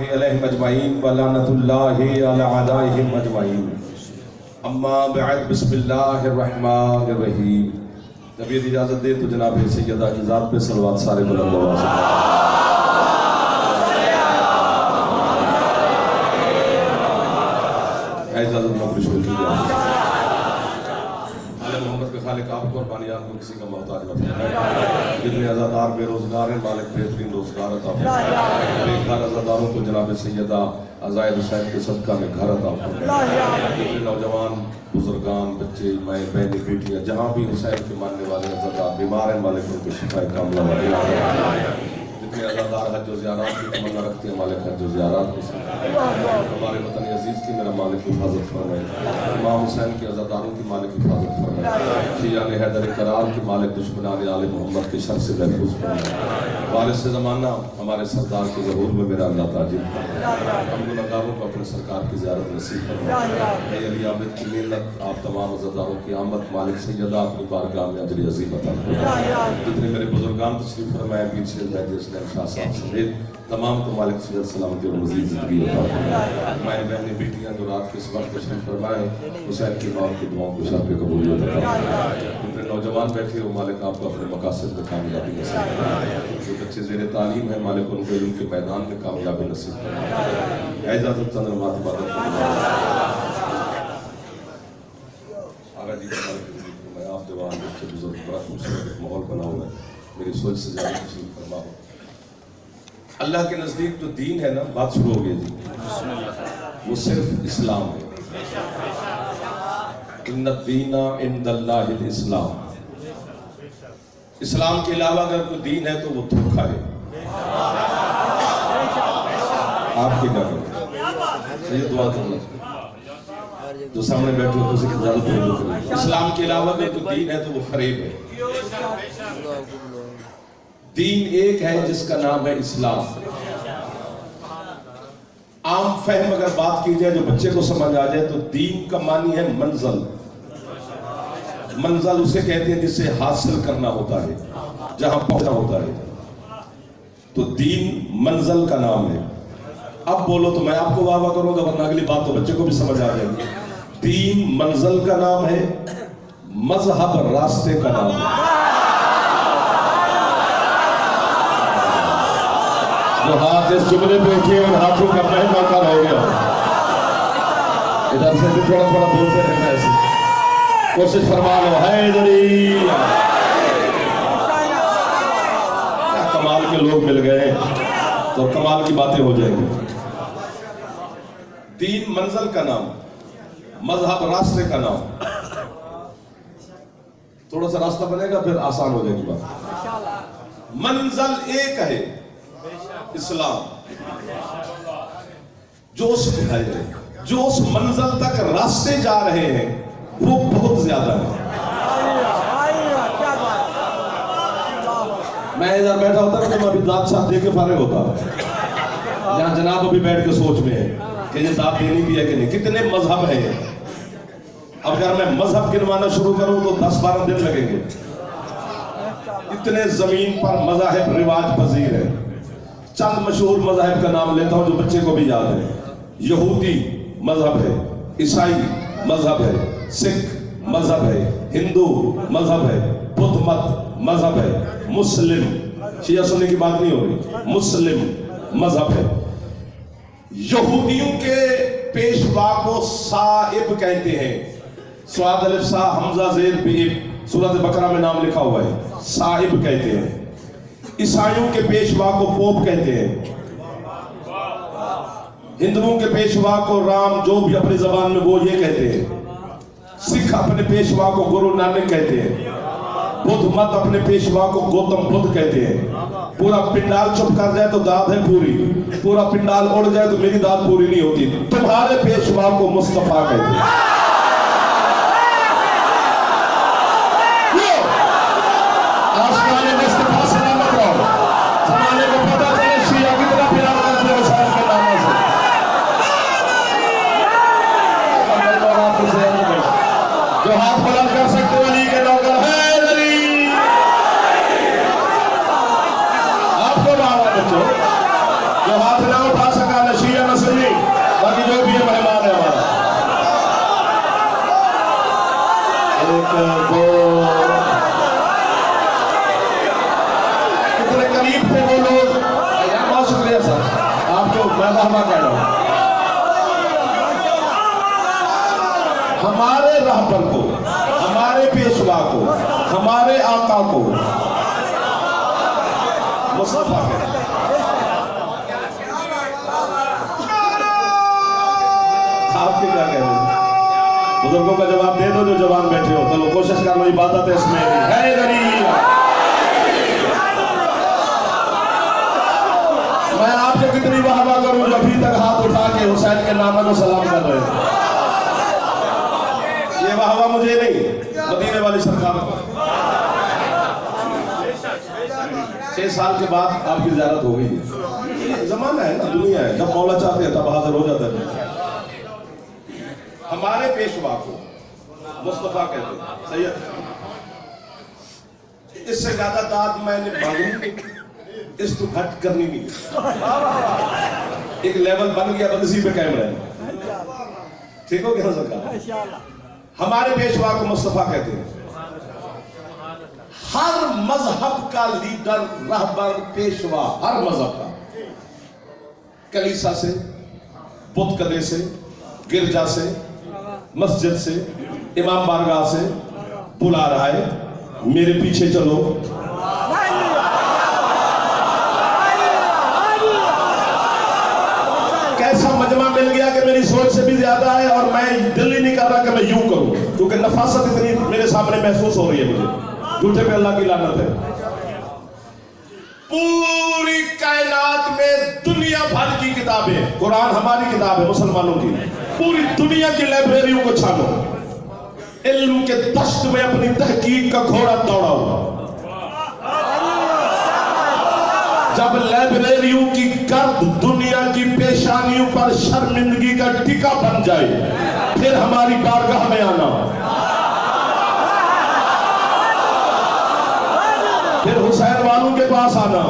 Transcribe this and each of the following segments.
अलैहिम अजमईन व लानतुल्लाहि अला अदाइहिम अजमईन। अम्मा बअद, बिस्मिल्लाहिर रहमानिर रहीम। जब ये इजाज़त दे तो जनाब सैयदा की ज़ात पे सलवात सारे बुलंद आवाज़ से। इजाज़त मौके शुरू की जाए। मोहम्मद के खालिक आप कुर्बानियात को किसी का मोहताज मत फरमाए। जितने अज़ादार बेरोज़गार हैं मालिक बेहतरीन रोज़गार अता फरमाए। बेघर अज़ादारों को जनाब सैयदा अज़ायद हुसैन के सदका में घर अता फरमाए। जितने नौजवान बुजुर्गान बच्चे माएँ बहनें बेटियाँ जहाँ भी हुसैन के मानने वाले अज़ादार बीमार हैं मालिक उनको शिफाए कामिला वाले। जितने अज़ादार हज व ज़ियारत की तमन्ना रखते हैं मालिक हज व ज़ियारत को हमारे वतन अजीज़ की मेरा मालिक हिफाजत फरमाए। इमाम हुसैन के अज़ादारों की मालिक हिफाजत फरमाए। शियान हैदर करार के मालिक दुश्मनान आले मोहम्मद के शर से महफूज फरमाए। वारिस ज़माना हमारे सरदार के ज़हूर में मेरा अल्लाह ताजिब हम गुनहगारों को अपने सरकार की ज़ियारत नसीब फरमाए। अली आबिद की मेहनत आप तमाम अज़ादारों की आमद मालिक सैयदा अपनी बारगाह में अजर अज़ीम अता फरमाए। जितने मेरे बुजुर्गान तशरीफ़ फरमाए पीर शेर शाह साहब समेत तमाम को मालिक सैयद सलामती और मज़ीद ज़िंदगी अता फरमाए। माएँ बहनें बेटियाँ जो रात के इस वक्त तशरीफ़ फरमाए हुसैन की मौत की दुआओं को शर पे कबूलियत अता फरमाए। जितने नौजवान बैठे हो मालिक आपको अपने मकासद में कामयाबी नसीब फरमाए। जो बच्चे ज़ेरे तालीम है मालिक उनको इल्म के मैदान में कामयाबी नसीब फरमाए। इजाज़त चंद नमात इबादत आगा जी मैं आप जवान बच्चे बुजुर्ग बड़ा खूबसूरत माहौल बना हुआ है। मेरी सोच से ज़्यादा तशरीफ़ फरमा हो। अल्लाह के नज़दीक जो दीन है ना बात शुरू हो गई जी वो सिर्फ इस्लाम है। इन्ना दीना इंदल्लाहिल इस्लाम। इस्लाम के अलावा अगर कोई दीन है तो वो धोखा है। आपके क्या करें ये दुआ करना जो सामने बैठे हो तो ज़्यादा करें। इस्लाम के अलावा अगर कोई दीन है तो वो फरेब है। दीन एक है जिसका नाम है इस्लाम। आम फहम अगर बात की जाए जो बच्चे को समझ आ जाए तो दीन का मानी है मंजिल। मंजिल उसे कहते हैं जिसे हासिल करना होता है जहां पहुंचना होता है। तो दीन मंजिल का नाम है। अब बोलो तो मैं आपको वाह वाह करूंगा वरना अगली बात तो बच्चे को भी समझ आ जाएगी। दीन मंजिल का नाम है, मजहब रास्ते का नाम है। जो हाथ इस जुमले पे उठे और हाथों का महंगा कर हो गया इधर से भी थोड़ा थोड़ा बोलते रहना ऐसे कोशिश फरमा लो। हैदरी क्या कमाल के लोग मिल गए तो कमाल की बातें हो जाएंगी। दीन मंजिल का नाम, मजहब रास्ते का नाम। थोड़ा सा रास्ता बनेगा फिर आसान हो जाएगी बात। मंजिल एक है इस्लाम। जो उस मंजिल तक रास्ते जा रहे हैं वो बहुत ज्यादा है। मैं इधर बैठा होता ना तो मैं अभी दाद साथ दे के फारिग होता। यहाँ जनाब अभी बैठ के सोच में है कि ये दाद देनी भी है कि नहीं। कितने मजहब है। अब अगर मैं मजहब गिनवाना शुरू करूं तो 10-12 दिन लगेंगे। इतने जमीन पर मज़ाहिब रिवाज पजीर है। चंद मशहूर मज़ाहिब का नाम लेता हूं जो बच्चे को भी याद है। यहूदी मजहब है, ईसाई मजहब है, सिख मजहब है, हिंदू मजहब है, बुद्ध मत मजहब है, मुस्लिम शिया सुन्नी की बात नहीं हो रही, मुस्लिम मजहब है। यहूदियों के पेशवा को साइब कहते हैं। स्वाद अलिफ सा हमजा जेर बीब सूरत बकरा में नाम लिखा हुआ है, साहिब कहते हैं। ईसाइयों के पेशवा को पोप कहते हैं। हिंदुओं के पेशवा को राम, जो भी अपनी जबान में वो ये कहते हैं। सिख अपने पेशवा को गुरु नानक कहते हैं। बुद्ध मत अपने पेशवा को गौतम बुद्ध कहते हैं। पूरा पिंडाल चुप कर जाए तो दाद है पूरी, पूरा पिंडाल उड़ जाए तो मेरी दाद पूरी नहीं होती। तुम्हारे पेशवा को मुस्तफा कहते हैं। आसमानी मुस्तफा सलामत रहो। जमाने को पता चले शिया कितना प्यार करते हैं हुसैन के नामों से। जो हाथ बुलंद कर सकते हो अली के नौकर हैदरी। आपको मारा बच्चों जो हाथ ना उठा सका वाह कह रहा हूं। हमारे रहबर को, हमारे पेशवा को, हमारे आका को मुस्तफा कहते हैं। आपके क्या कह रहे हैं? बुजुर्गों का जवाब दे दो जो जवान बैठे हो। चलो कोशिश कर लो, इबादत है इसमें है गरीब। मैं आपसे कितनी वाहवा करूं जो अभी तक हाथ उठा के हुसैन के नाम को सलाम कर रहे हैं। ये वाहवा मुझे नहीं, मदीने वाली सरकार को। 6 साल के बाद आपकी ज़ियारत हो गई है। जमाना है ना, दुनिया है, जब मौला चाहते हैं तब हाजिर हो जाता है। हमारे पेशवा को मुस्तफा कहते हैं, सैयद। इससे ज्यादा दाद मैंने मांगी, इस तो घट करनी नहीं। एक लेवल बन गया, बस इसी पे कायम रहे। ठीक हो गया सरकार? हमारे पेशवा को मुस्तफा कहते हैं। हर मजहब का लीडर, रहबर, पेशवा, हर मजहब का, कलीसा से, बुतकदे से, गिरजा से, मस्जिद से, इमाम बारगाह से बुला रहा है, मेरे पीछे चलो। कैसा मजमा मिल गया कि मेरी सोच से भी ज्यादा है, और मैं दिल ही नहीं कर रहा कि मैं यूं करूं, क्योंकि नफासत इतनी मेरे सामने महसूस हो रही है मुझे। झूठे पे अल्लाह की लानत है। पूरी कायनात में दुनिया भर की किताबें, कुरान हमारी किताब है मुसलमानों की, पूरी दुनिया की लाइब्रेरियों को छानो, इल्म के दश्त में अपनी तहकीक का घोड़ा दौड़ाओ। जब लाइब्रेरियों की गर्द दुनिया की पेशानियों पर शर्मिंदगी का टिका बन जाए, फिर हमारी बारगाह में आना, फिर हुसैन वालों के पास आना,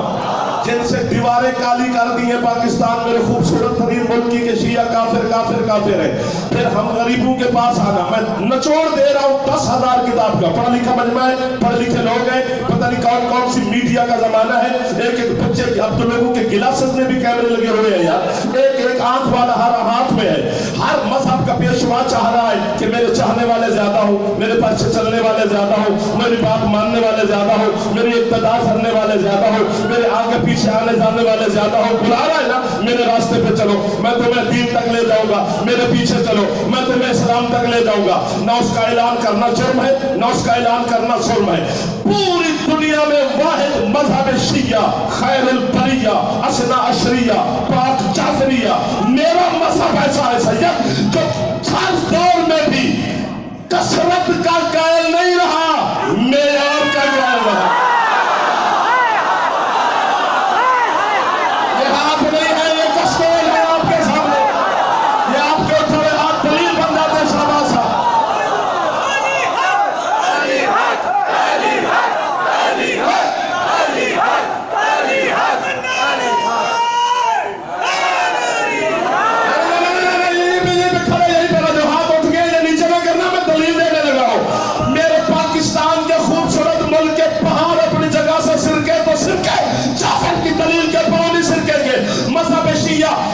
जिनसे दीवारें काली कर दी हैं पाकिस्तान मेरे खूबसूरत तरीन मुल्की के शिया काफिर काफिर काफिर है। फिर हम गरीबों के पास आना। मैं नचोड़ दे रहा हूँ 10,000 किताब का, पढ़ा लिखा मजमा है, पढ़े लिखे लोग हैं, पता नहीं कौन कौन सी मीडिया का जमाना है। एक एक बच्चे, अब तो लोगों के गिलासेस में भी कैमरे लगे हुए हैं यार, एक एक आंख वाला हर हाथ में है। हर मजहब का पेशवा चाह रहा है कि मेरे चाहने वाले ज्यादा हो, मेरे पास चलने वाले ज्यादा हो, मेरी बात मानने वाले ज्यादा हो, मेरी इक़्तिदार करने वाले ज्यादा हो, मेरे आगे पीछे आने जाने वाले ज्यादा हो। बुला रहा है ना, मेरे रास्ते पे चलो, मैं तुम्हें दीन तक ले जाऊंगा, मेरे पीछे चलो, मैं तुम्हें इस्लाम तक ले जाऊंगा। ना उसका ऐलान करना जुर्म है, ना उसका ऐलान करना जुर्म है। पूरी दुनिया में वाहिद मजहब शिया, खैरुल बरिया, असना अशरिया, पाक जाफरिया, मेरा मजहब ऐसा है सैयद, जो हर दौर में भी कसरत का कायल नहीं रहा, मेयार का कायल रहा।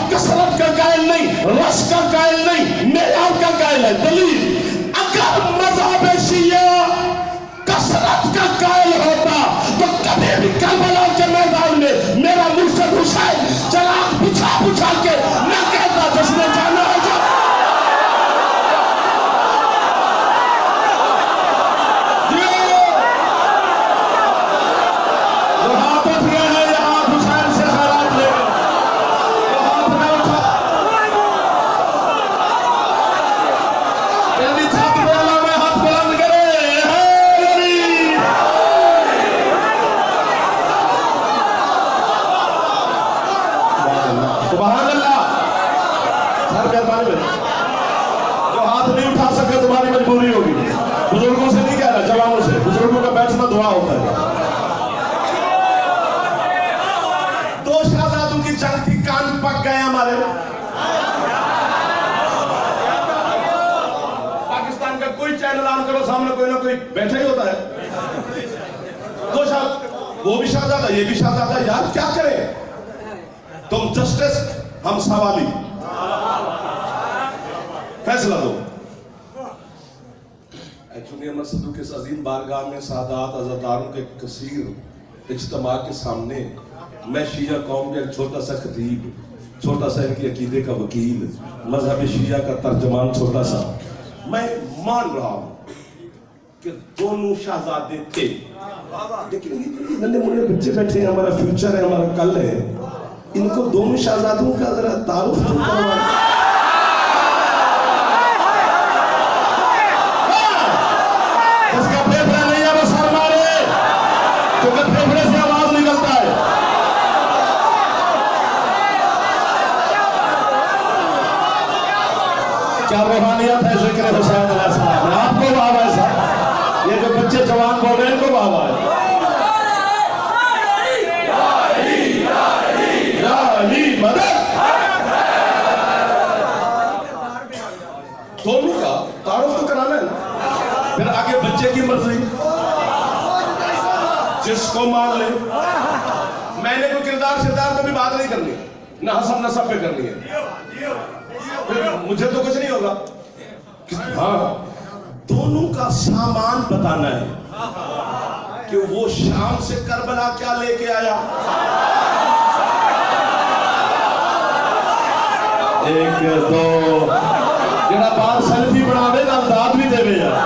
कसरत का कायल नहीं, रस का कायल नहीं, मेयार का कायल है। दलील, अगर मज़हब शिया कसरत का कायल होता तो कभी भी करबला के मैदान में मेरा मुर्शद हुसैन चराग बुझा बुझा के न कहता जिसने जाना है जो हाथ उठ गए हैं, यहाँ हुसैन से खैरात ले तुम्हारी मजबूरी होगी। बुजुर्गों से नहीं कह रहा, जवानों से। बुजुर्गों का बैठना दुआ होता है। 2 शहजादों की जंग थी, कान पक गए हमारे। पाकिस्तान का कोई चैनल ऑन करो, सामने कोई ना कोई बैठा ही होता है। 2 शहजादा, वो भी शहजादा, ये भी शहजादा, यार क्या करें? तुम जस्टिस हम सवाली, फैसला दो। एक्चुअली अमर सदू के अजीम बारगाह में सादात अज़ादारों के कसीर इज्तिमा के सामने मैं शिया कौम के एक छोटा सा खतीब, छोटा सा इनकी अकीदे का वकील, मजहब शिया का तर्जमान छोटा सा, मैं मान रहा हूं कि दोनों शहजादे थे, लेकिन ये नन्हे मुन्ने बच्चे बैठे हैं, हमारा फ्यूचर है, हमारा कल है, इनको दोनों शहजादों का जरा तारुफ तो करवाएं। फेफड़े से आवाज निकलता है। क्या रूहानियत है ज़िक्र हुसैन अलैहिस्सलाम। आपको वाह ऐसा, ये जो बच्चे जवान बोल रहे हैं इनको वाह है। दोनों का तारुफ तो कराना है ना, फिर आगे बच्चे की मर्जी, जिसको मान ले। मैंने कोई किरदार शिरदार पे भी बात नहीं करनी, ना हसन नसब पे करनी है, फिर मुझे तो कुछ नहीं होगा। हाँ, दोनों का सामान बताना है कि वो शाम से करबला क्या लेके आया। एक दो जरा बार सेल्फी बनावे ना दाद भी देवे यार।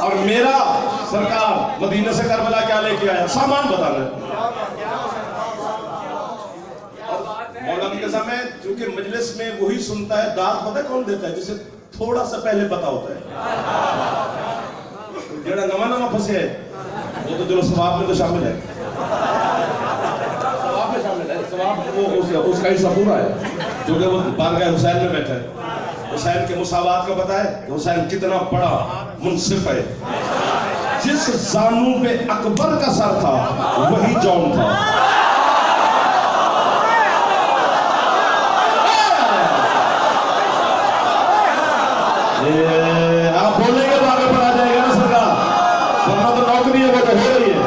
और मेरा सरकार मदीने से करबला क्या लेके आया, सामान बताना है। मौलवी के समय क्योंकि मजलिस में वही सुनता है, दाद पता है कौन देता है, जिसे थोड़ा सा पहले पता होता है। जरा नवा नवा फंसे है वो तो चलो सवाब में तो शामिल है, सवाब में शामिल है, सवाब वो उसका हिस्सा पूरा है, जो कि वो बारगाह हुसैन में बैठा है। हुसैन के मुसावात का पता है, हुसैन कितना बड़ा मुनसिफ है। जिस जानू पे अकबर का सर था वही जौन था। आप बोलेंगे तो आगे बढ़ा जाएगा ना सरकार, वरना तो नौकरी है वो तो हो रही है,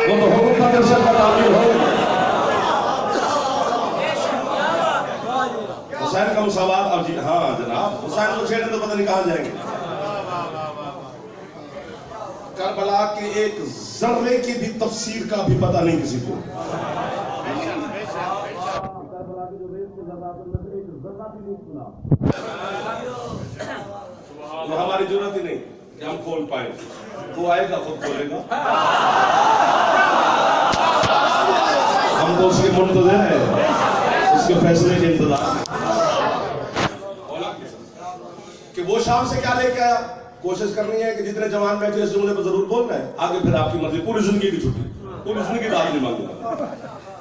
वो तो हुकूमत का दर्शन का तामील हो। हुसैन का मुसावात, अब जी हाँ जनाब, हुसैन को छेड़े तो पता नहीं कहां जाएंगे। करबला के एक जर्रे की भी तफसीर का भी पता नहीं किसी को। करबला के जो रेत के ज़रात में से एक ज़र्रा भी नहीं सुना, वो हमारी जरूरत ही नहीं कि हम खोल पाए, वो आएगा खुद खोलेगा। हम तो उसके मुंतज़िर हैं, उसके फैसले के इंतजार में कि वो शाम से क्या लेके आया। कोशिश करनी है कि जितने जवान बैठे इस जुमले पर जरूर बोलना है, आगे फिर आपकी मर्जी, पूरी जिंदगी की छुट्टी, पूरी जिंदगी बात नहीं मांगूंगा।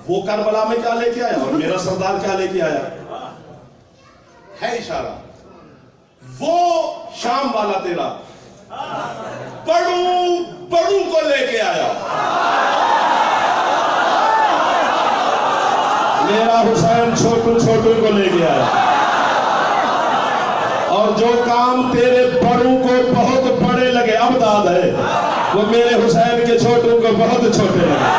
वो करबला में क्या लेके आया और मेरा सरदार क्या लेके आया है इशारा। वो शाम वाला तेरा बड़ू बड़ू को लेके आया, मेरा हुसैन छोटू छोटू को लेके आया। और जो काम तेरे बड़ू को बहुत बड़े लगे अब दाद है, वो मेरे हुसैन के छोटू को बहुत छोटे लगे।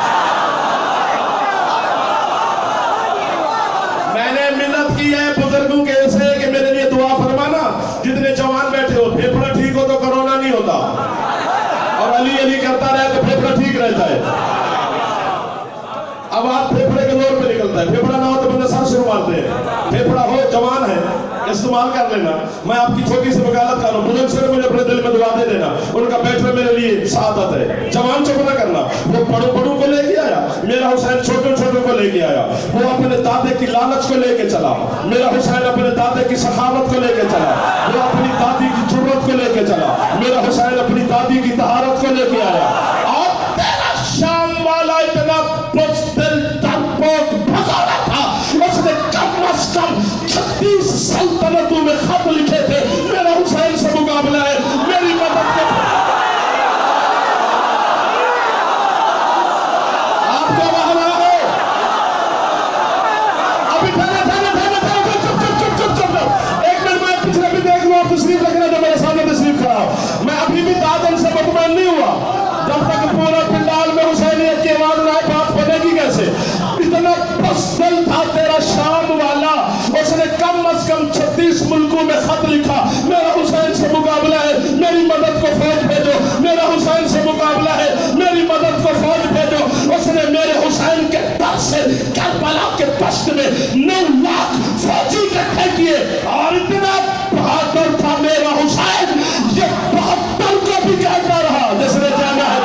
मैंने मिन्नत की है बुजुर्गों के से कि मेरे लिए दुआ फरमाना, जितने जवान बैठे हो, फेफड़ा ठीक हो तो कोरोना नहीं होता, और अली अली करता रहे तो फेफड़ा ठीक रहता है। अब आप फेफड़े के दौर पे निकलता है, फेफड़ा ना हो तो बंदे सर शुरू मारते हैं। फेफड़ा हो, जवान है, इस्तेमाल कर लेना। मैं आपकी छोटी सी वकालत कर रहा हूँ, बुजुर्ग से मुझे अपने दिल में दुआ दे देना, उनका बैठना मेरे लिए सादत है। जवान चुप ना करना। वो बड़ू बड़ू को लेके आया, मेरा हुसैन छोटू छोटू को लेके आया। वो अपने दादे की लालच को लेके चला, मेरा हुसैन अपने दादे की सखावत को लेके चला। वो अपनी दादी की जुर्रत को लेके चला, मेरा हुसैन अपनी दादी की तहारत को लेके आया। और तेरा शाम वाला इतना उसने कम अज कम 36 सल्तनतों में खत लिखे थे, मेरा हुसैन से मुकाबला है, मेरी मदद के। आपको वहां है अभी चुप एक मिनट, मैं पिछले भी देख लूं, आप तशरीफ रखना, जो मेरे सामने तशरीफ खड़ा हो। मैं अभी भी दादन से मुतमईन नहीं हुआ, जब तक में खत लिखा, मेरा हुसैन से मुकाबला है, मेरी मदद को फौज भेजो, मेरा हुसैन से मुकाबला है, मेरी मदद को फौज भेजो। उसने मेरे हुसैन के दर से करबला के दश्त में 9 लाख फौजी इकट्ठे किए और इतना बहादुर था मेरा हुसैन, ये 72 को भी कहता रहा जिसने जाना है।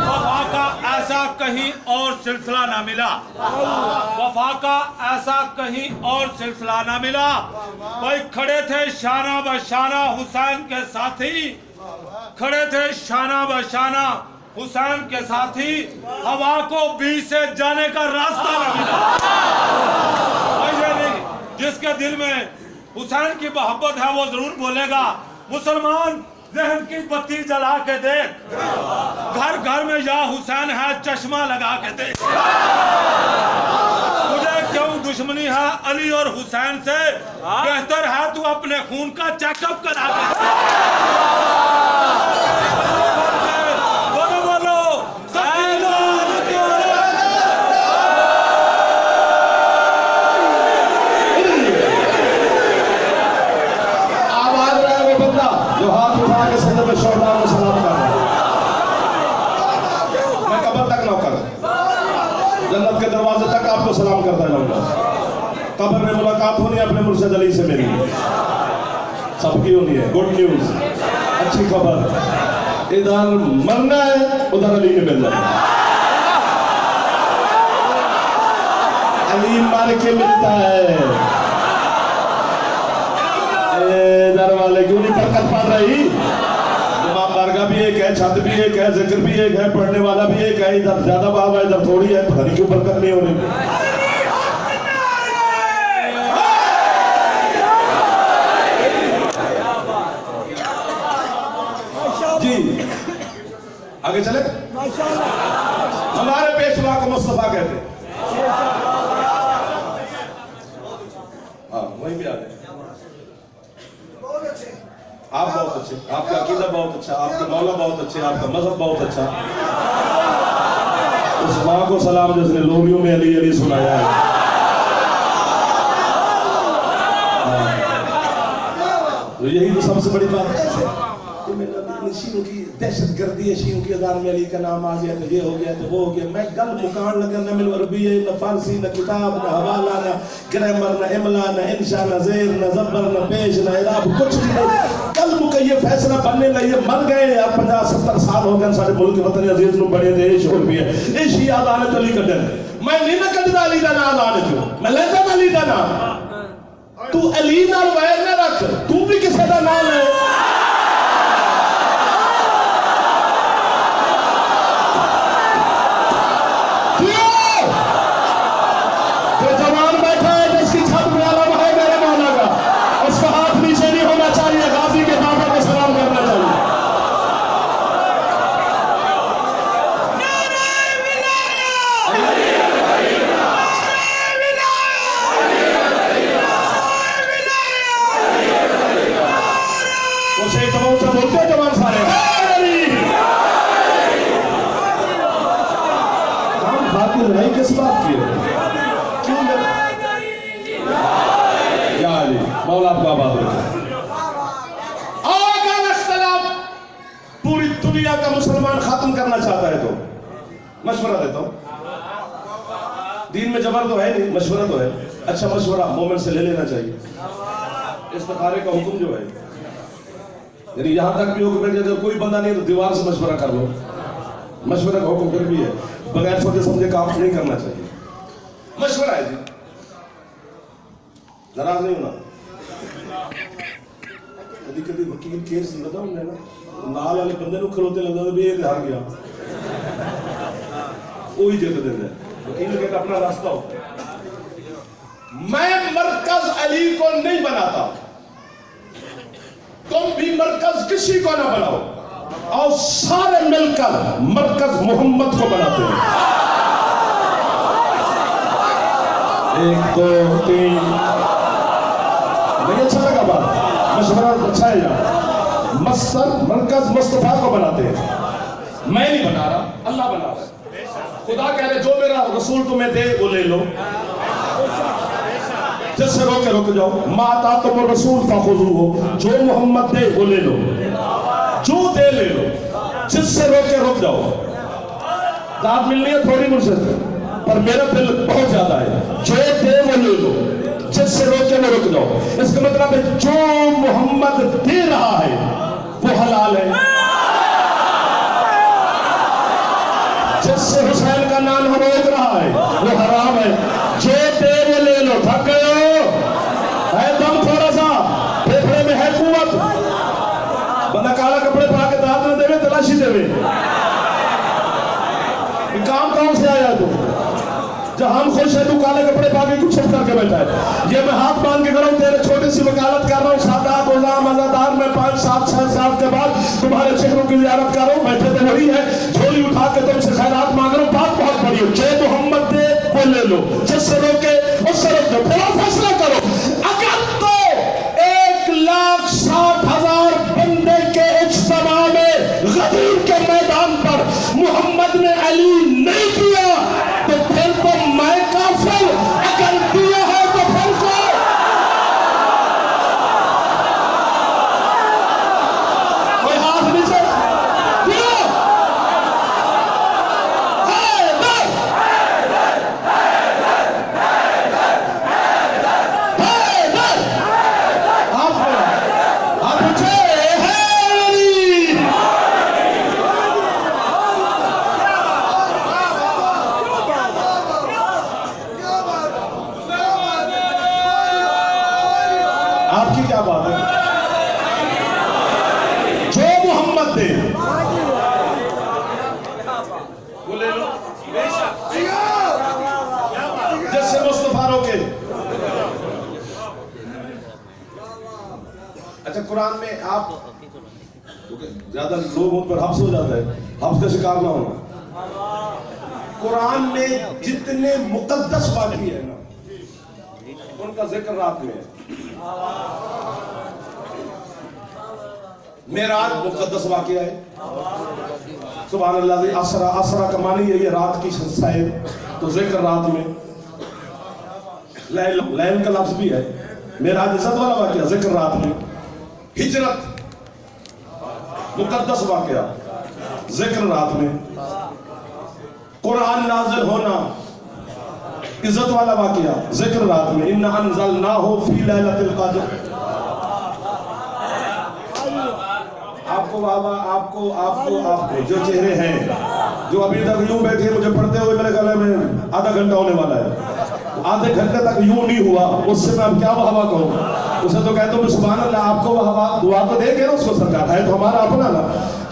वफा का ऐसा कहीं और सिलसिला ना मिला, वफा का ऐसा कहीं और सिलसिला ना मिला। भाई खड़े थे शाना बशाना हुसैन के साथी, खड़े थे शाना बशाना हुसैन के साथी, हवा को बीच से जाने का रास्ता न मिला। ये नहीं, जिसके दिल में हुसैन की मोहब्बत है वो जरूर बोलेगा। मुसलमान जहन की बत्ती जला के देख, घर घर में या हुसैन है चश्मा लगा के देख। मुझे क्यों दुश्मनी है अली और हुसैन से, बेहतर है तू अपने खून का चेकअप करा के। जन्नत के दरवाजे तक आपको सलाम करता जाऊंगा। कब्र में मुलाकात होनी है अपने मुर्शिद अली से मेरी, सबकी होनी है। गुड न्यूज, अच्छी खबर, इधर मरना है उधर अली ने मिल जाना। अली मार के मिलता है। इधर वाले क्यों नहीं बरकत पड़ रही? बारगाह भी एक है, छत भी एक है, जिक्र भी एक है, पढ़ने वाला भी एक है। इधर ज्यादा बात है, इधर थोड़ी है, पता नहीं क्यों बरकत नहीं हो रही। जी आगे चले। हमारे पेशवा को मुस्तफा कहते। हाँ वहीं भी आ गए। आप बहुत अच्छे, आपका अकीदा बहुत अच्छा, आपके मौला बहुत अच्छे, आपका मजहब बहुत अच्छा। उस माँ को सलाम जिसने लोरियों में अली अली सुनाया है। तो यही तो सबसे बड़ी बात है कि मैंने शीयों की दहशत गर्दी है, शीयों की अदार में अली का नाम आ गया, तो ये हो गया, तो वो हो गया। मैं गल मुकान लगा, न मिल अरबी है, न फारसी, न किताब, न हवाला, न ग्रामर, न इमला, न इंशा, न ज़ेर, न ज़बर, न पेश, न इराब, कुछ भी नहीं। कल मुका ये फैसला बनने लगे, मर गए यार 50-70 साल हो गए सारे मुल्क वतन अजीज नु बड़े देश हो भी है। ये शिया अदालत अली कदन मैं नहीं ना कददा अली दा नाम आने क्यों, मैं लेता अली दा नाम। तू अली नाल वैर ना रख, तू भी किसी दा नाम है। लड़ाई किस बात की है? क्यों या अली मौला आपका आबाद रखे। पूरी दुनिया का मुसलमान खत्म करना चाहता है तो मशवरा देता हूं। दीन में जबर तो है नहीं, मशवरा तो है। अच्छा मशवरा मोमेंट से ले लेना चाहिए। इस्तिखारे का हुक्म जो है, यानी यहां तक भी हुक्म है कि अगर कोई बंदा नहीं तो दीवार से मशवरा कर लो। मशवरा का हुक्म फिर भी है, बगैर सोचे समझे काम नहीं करना चाहिए। मशवरा है जी। नाराज नहीं होना। कभी कभी वकील केस लगा हमने ना, नाल वाले बंदे को खलोते लगता तो ये हार गया, वही जित देता है। वकील का अपना रास्ता होता है। मैं मरकज अली को नहीं बनाता, तुम भी मरकज किसी को ना बनाओ, और सारे मिलकर मरकज मोहम्मद को बनाते हैं। 1 2 3 नहीं अच्छा लगा बात, मशवरा अच्छा है यार। मस्तर मरकज मुस्तफा को बनाते हैं, मैं नहीं बना रहा, अल्लाह बना रहा है। खुदा कह रहे जो मेरा रसूल तुम्हें दे वो ले लो, जिससे रोके रुक जाओ। माता तुम रसूल फाखुजू हो, जो मोहम्मद दे वो ले लो, जो दे ले लो, जिससे रोके रुक जाओ। दाद मिलनी है थोड़ी मुझसे, पर मेरा दिल बहुत ज्यादा है। जो दे वो ले लो, जिससे रोके न रुक जाओ। इसका मतलब है जो मोहम्मद दे रहा है वो हलाल है, जिससे हुसैन का नाम हम रोक रहा है वो हराम है। जो दे वो ले लो। थक गए हो? है दम थोड़ा सा, फेफड़े में है कुवत। बंदा काला कपड़े पा के दांत न देवे, तलाशी देवे। काम कौन से आया तू? जब हम खुश है तू काले कपड़े पा के कुछ करके बैठा है। ये मैं हाथ बांध के करूं, तेरे छोटी सी वकालत कर रहा हूँ। सादात गुलाम आजादार में 5 7 6 साल के बाद तुम्हारे चेहरों की जियारत कर रहा हूं। बैठे तो वही है, झोली उठा के तुमसे खैरात मांग रहा हूं। बात बहुत बड़ी है। जो मोहम्मद दे वो ले लो, जिससे रोके उससे रोक दो। फिर फैसला करो। अगर तो 1,60,000 बंदे के इज्तिमा में गदीर के मैदान पर मोहम्मद ने अली नहीं किया तो फिर तो मैं काफिर, अगर दिया है तो फिर को कोई हाथ नीचे दिया। आपकी क्या बात है? जो मोहम्मद दे वो ले लो, जैसे मुस्तफा रोके। अच्छा, कुरान में आप ज्यादा लोगों पर हफ्स हो जाता है, हफ्स का शिकार ना होना। कुरान में जितने मुकद्दस वाक़ई है ना, उनका जिक्र रात में है। मेराज मुकद्दस वाक़या है। सुभान अल्लाह। असरा, असरा का मानी है ये रात की शायद, तो जिक्र रात में। लैल, लैल का लफ्ज़ भी है। मेराज इज़्ज़त वाला वाक़या, जिक्र रात में। हिजरत मुकद्दस वाक़या, जिक्र रात में। कुरान नाज़िल होना इज्जत वाला वाक़या, जिक्र रात में। इन्ना अंज़लनाहु फी लैलतिल क़द्र। आपको बाबा, आपको आपको आपको जो चेहरे हैं, जो अभी तक यूं बैठे मुझे पढ़ते हुए मेरे गले में आधा घंटा होने वाला है, आधे घंटे तक यूं नहीं हुआ, उससे मैं अब क्या वाहवा कहूँ? उसे तो कहता हूँ सुभान अल्लाह। आपको वाहवा दुआ तो देंगे ना उसको, सरकार है तो हमारा अपना ना।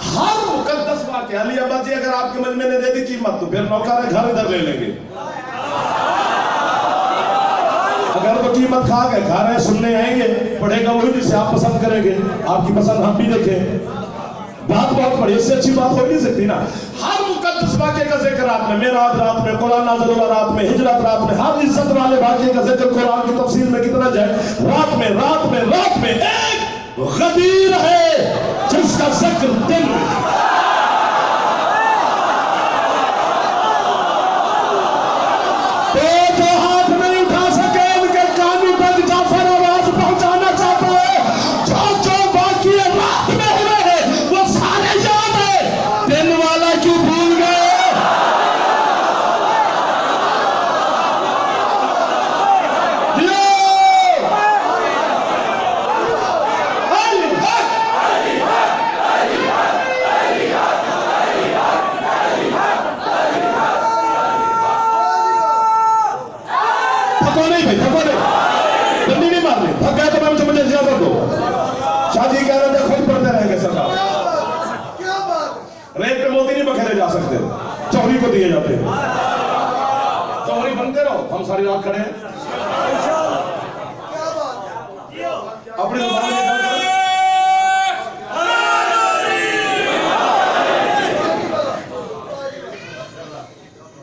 हर मुकद्दस वाक़या अली अब्बा जी अगर आपके मन में ने दे दी कीमत तो फिर नौकर घर इधर ले लेंगे। अगर तो कीमत खा गए, खा रहे सुनने आएंगे, पढ़ेगा वही जिसे आप पसंद करेंगे। आपकी पसंद हम भी देखें। बात बहुत बड़ी, इससे अच्छी बात हो नहीं सकती ना। हर मुकद्दस वाक़े का जिक्र रात में, मेराज रात में, कुरान नाज़िल हुआ रात में, हिजरत रात में। हर इज्जत वाले वाक़े का जिक्र कुरान की तफसीर में कितना जाए, रात में, रात में, रात में। एक गदीर है जिसका जिक्र दिन में। थको नहीं भाई, थको नहीं, बंदी नहीं खरीदे जा सकते, चौरी को दिए जाते हैं। चौरी बनते रहो, हम सारी रात खड़े हैं। अपनी जुबान में गल करो।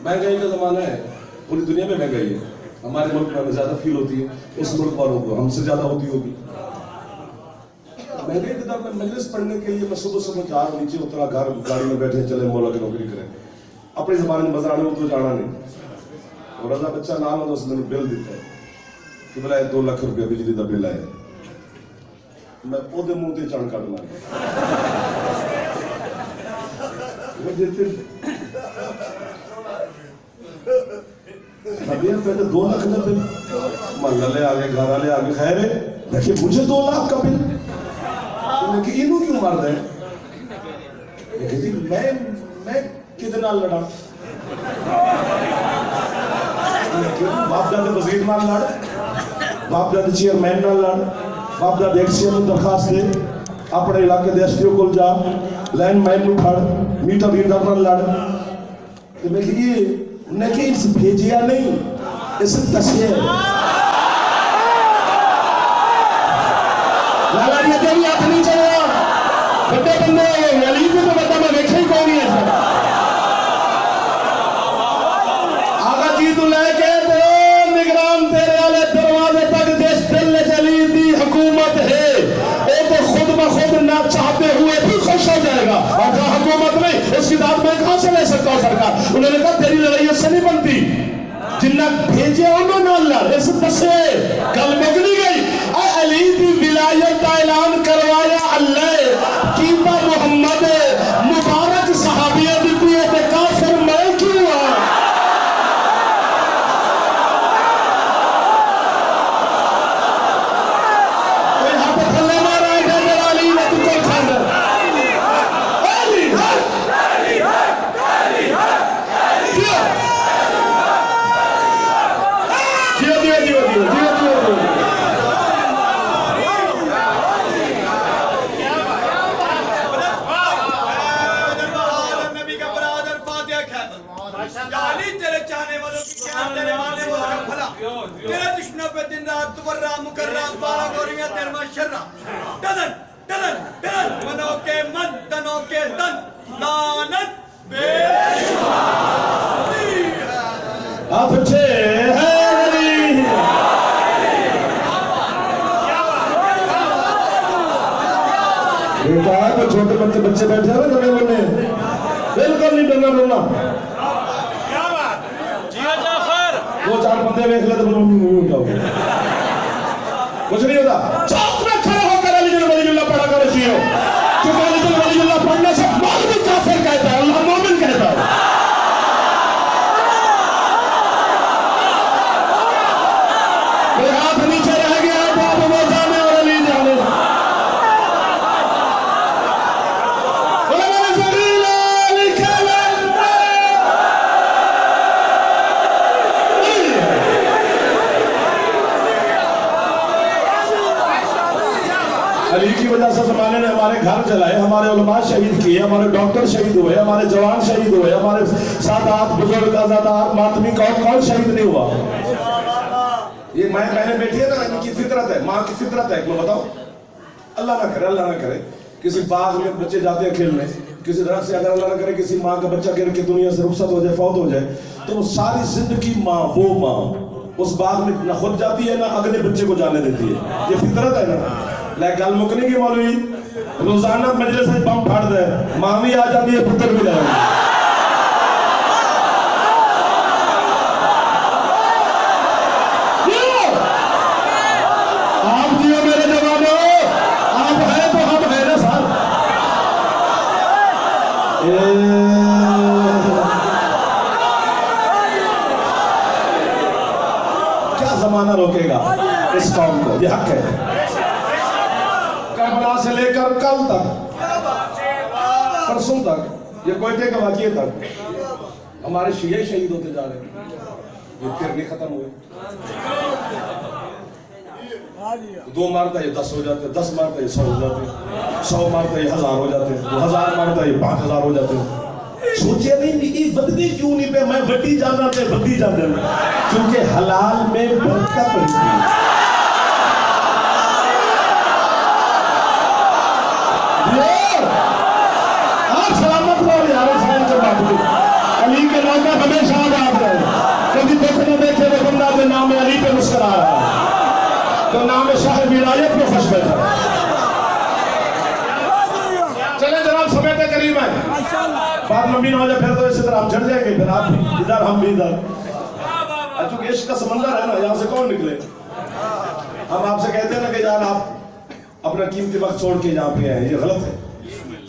महंगाई का जमाना है, पूरी दुनिया में महंगाई है। हमारे मुल्क में ज्यादा फील होती है, उस मुल्क वालों को हमसे ज्यादा होती होगी। महंगाई के दौर में मजलिस पढ़ने के लिए मैं सुबह सुबह जा रहा, नीचे उतरा, घर गाड़ी में बैठे, चले मौला की नौकरी करें, अपनी जबान में बजाने में तो जाना नहीं। और रजा बच्चा नाम है, उसने बिल देता है कि बोला 2 लाख रुपया बिजली का बिल आया, मैं ओदे मुंह से चढ़ काट मार पहले 2 लाख का बिल, महल्ले आ गए, घर वाले आ गए, खैर देखिए मुझे 2 लाख का बिल, इनू क्यों मार दे? मैं कितना लड़ा, बाप दादे वजीर नाल लड़, बाप दादे चेयरमैन नाल लड़, बाप दादे एक्सीएम में दरखास्त दे, अपने इलाके के एसडीओ को जा, लैंडमाइन में फड़, मीटर रीडर नाल लड़। तो मैं ये उन्हें इस भेजिया नहीं, इसे दसिए लाला जी तेरी हाथ नहीं चलेगा, बड़े बंदे अली को तो बता मैं वेखे ही कौन है सर। आगा जी तू लेके तो निगरान तेरे वाले दरवाजे तक देश चलने चली थी हुकूमत है, वो तो खुद ब खुद ना चाहते हुए भी खुश हो जाएगा। और जहाँ हुकूमत नहीं, उसकी दाद मैं कहां से ले सकता हूँ सरकार? उन्होंने कहा तेरी लड़ाई से नहीं बनती, जिन्ना भेजे उन्होंने लड़, इस दसे कल मुकरी गई। अली की विलायत का ऐलान करवाया अल्लाह की मोहम्मद मुबारक सहाबिया दी ते काफिर मैं क्यों हुआ? कोई हाथ थल्ले मारा है जरा अली ने तू कोई खाना अली हर अली हर अली हर जियो जियो जियो जियो जियो जियो तेरे चाहने वालों की क्या, तेरे मानने वालों का भला, तेरे दुश्मनों पे दिन रात तुबर्रा मुकर्रा बारा गोरियां तेरे माशर्रा टलन टलन टलन मनों के मन तनों के तन लानत बेशुमार। आप अच्छे हैं अली, बेटा तो छोटे बच्चे बैठे हैं ना गले में, बिल्कुल नहीं डरना डरना। दो चार बंदे देख ले तो कुछ नहीं होता। चौक में खड़े होकर अली वलीउल्लाह पढ़ा करो जियो, क्योंकि अली वलीउल्लाह पढ़ने से मौलवी काफिर कहता है, अल्लाह मोमिन कहता है। कोई हाथ नीचे रह गया तो आप वो जाने और अली जाने। अली की वजह से जमाने ने हमारे घर जलाए, हमारे उलमा शहीद किए, हमारे डॉक्टर शहीद हुए, हमारे जवान शहीद हुए, हमारे सादात बुजुर्ग आजादार मातमी कौन शहीद नहीं हुआ? ये मैंने बैठी है ना, इनकी फितरत है, माँ की फितरत है। मैं बताऊं, अल्लाह ना करे किसी बाग में बच्चे जाते हैं खेलने, किसी दरख्त से अगर अल्लाह ना करे किसी माँ का बच्चा गिर के दुनिया से रुखसत हो जाए, फौत हो जाए, तो वो सारी जिंदगी माँ वो माँ उस बाग में न खुद जाती है ना अगले बच्चे को जाने देती है। ये फितरत है ना। लाइक गल मुकनी की मौलवी रोजाना मजलिस से बम फाड़ दे, मां भी आ जाती है, पुत्र भी जाएगा। आप जियो मेरे जवानों, आप हैं तो हम हैं ना साहब। क्या जमाना रोकेगा इस कौम को? ये हक है। करबला से लेकर कल तक, परसों तक, ये कोयटे के वाक़ये तक हमारे शिये शहीद होते जा रहे हैं। ये फिर नहीं खत्म हुए। 2 मारता ये 10 हो जाते, 10 मारता ये 100 हो जाते, 100 मारता ये 1000 हो जाते, 1000 मारता ये 5000 हो जाते। सोचे नहीं कि बदली क्यों नहीं पे मैं वड्डी जाना ते वड्डी जाना क्योंकि हलाल में बरकत होती है। आप सलामत रहो यार हुसैन के बाबू अली के नाम पर हमेशा याद रहे। कभी दुख न देखे वो बंदा के नाम अली पे मुस्कुरा रहा है तो नाम शाह विलायत पे खुश बैठा। चले जनाब समय के करीब है बात लंबी ना हो जाए फिर तो इसी तरह हम चढ़ जाएंगे फिर आप भी इधर हम भी इधर। चूंकि इश्क का समंदर है ना यहाँ से कौन निकले। हम आपसे कहते हैं ना कि यार आप अपना कीमती वक्त छोड़ के यहाँ पे आए ये गलत है।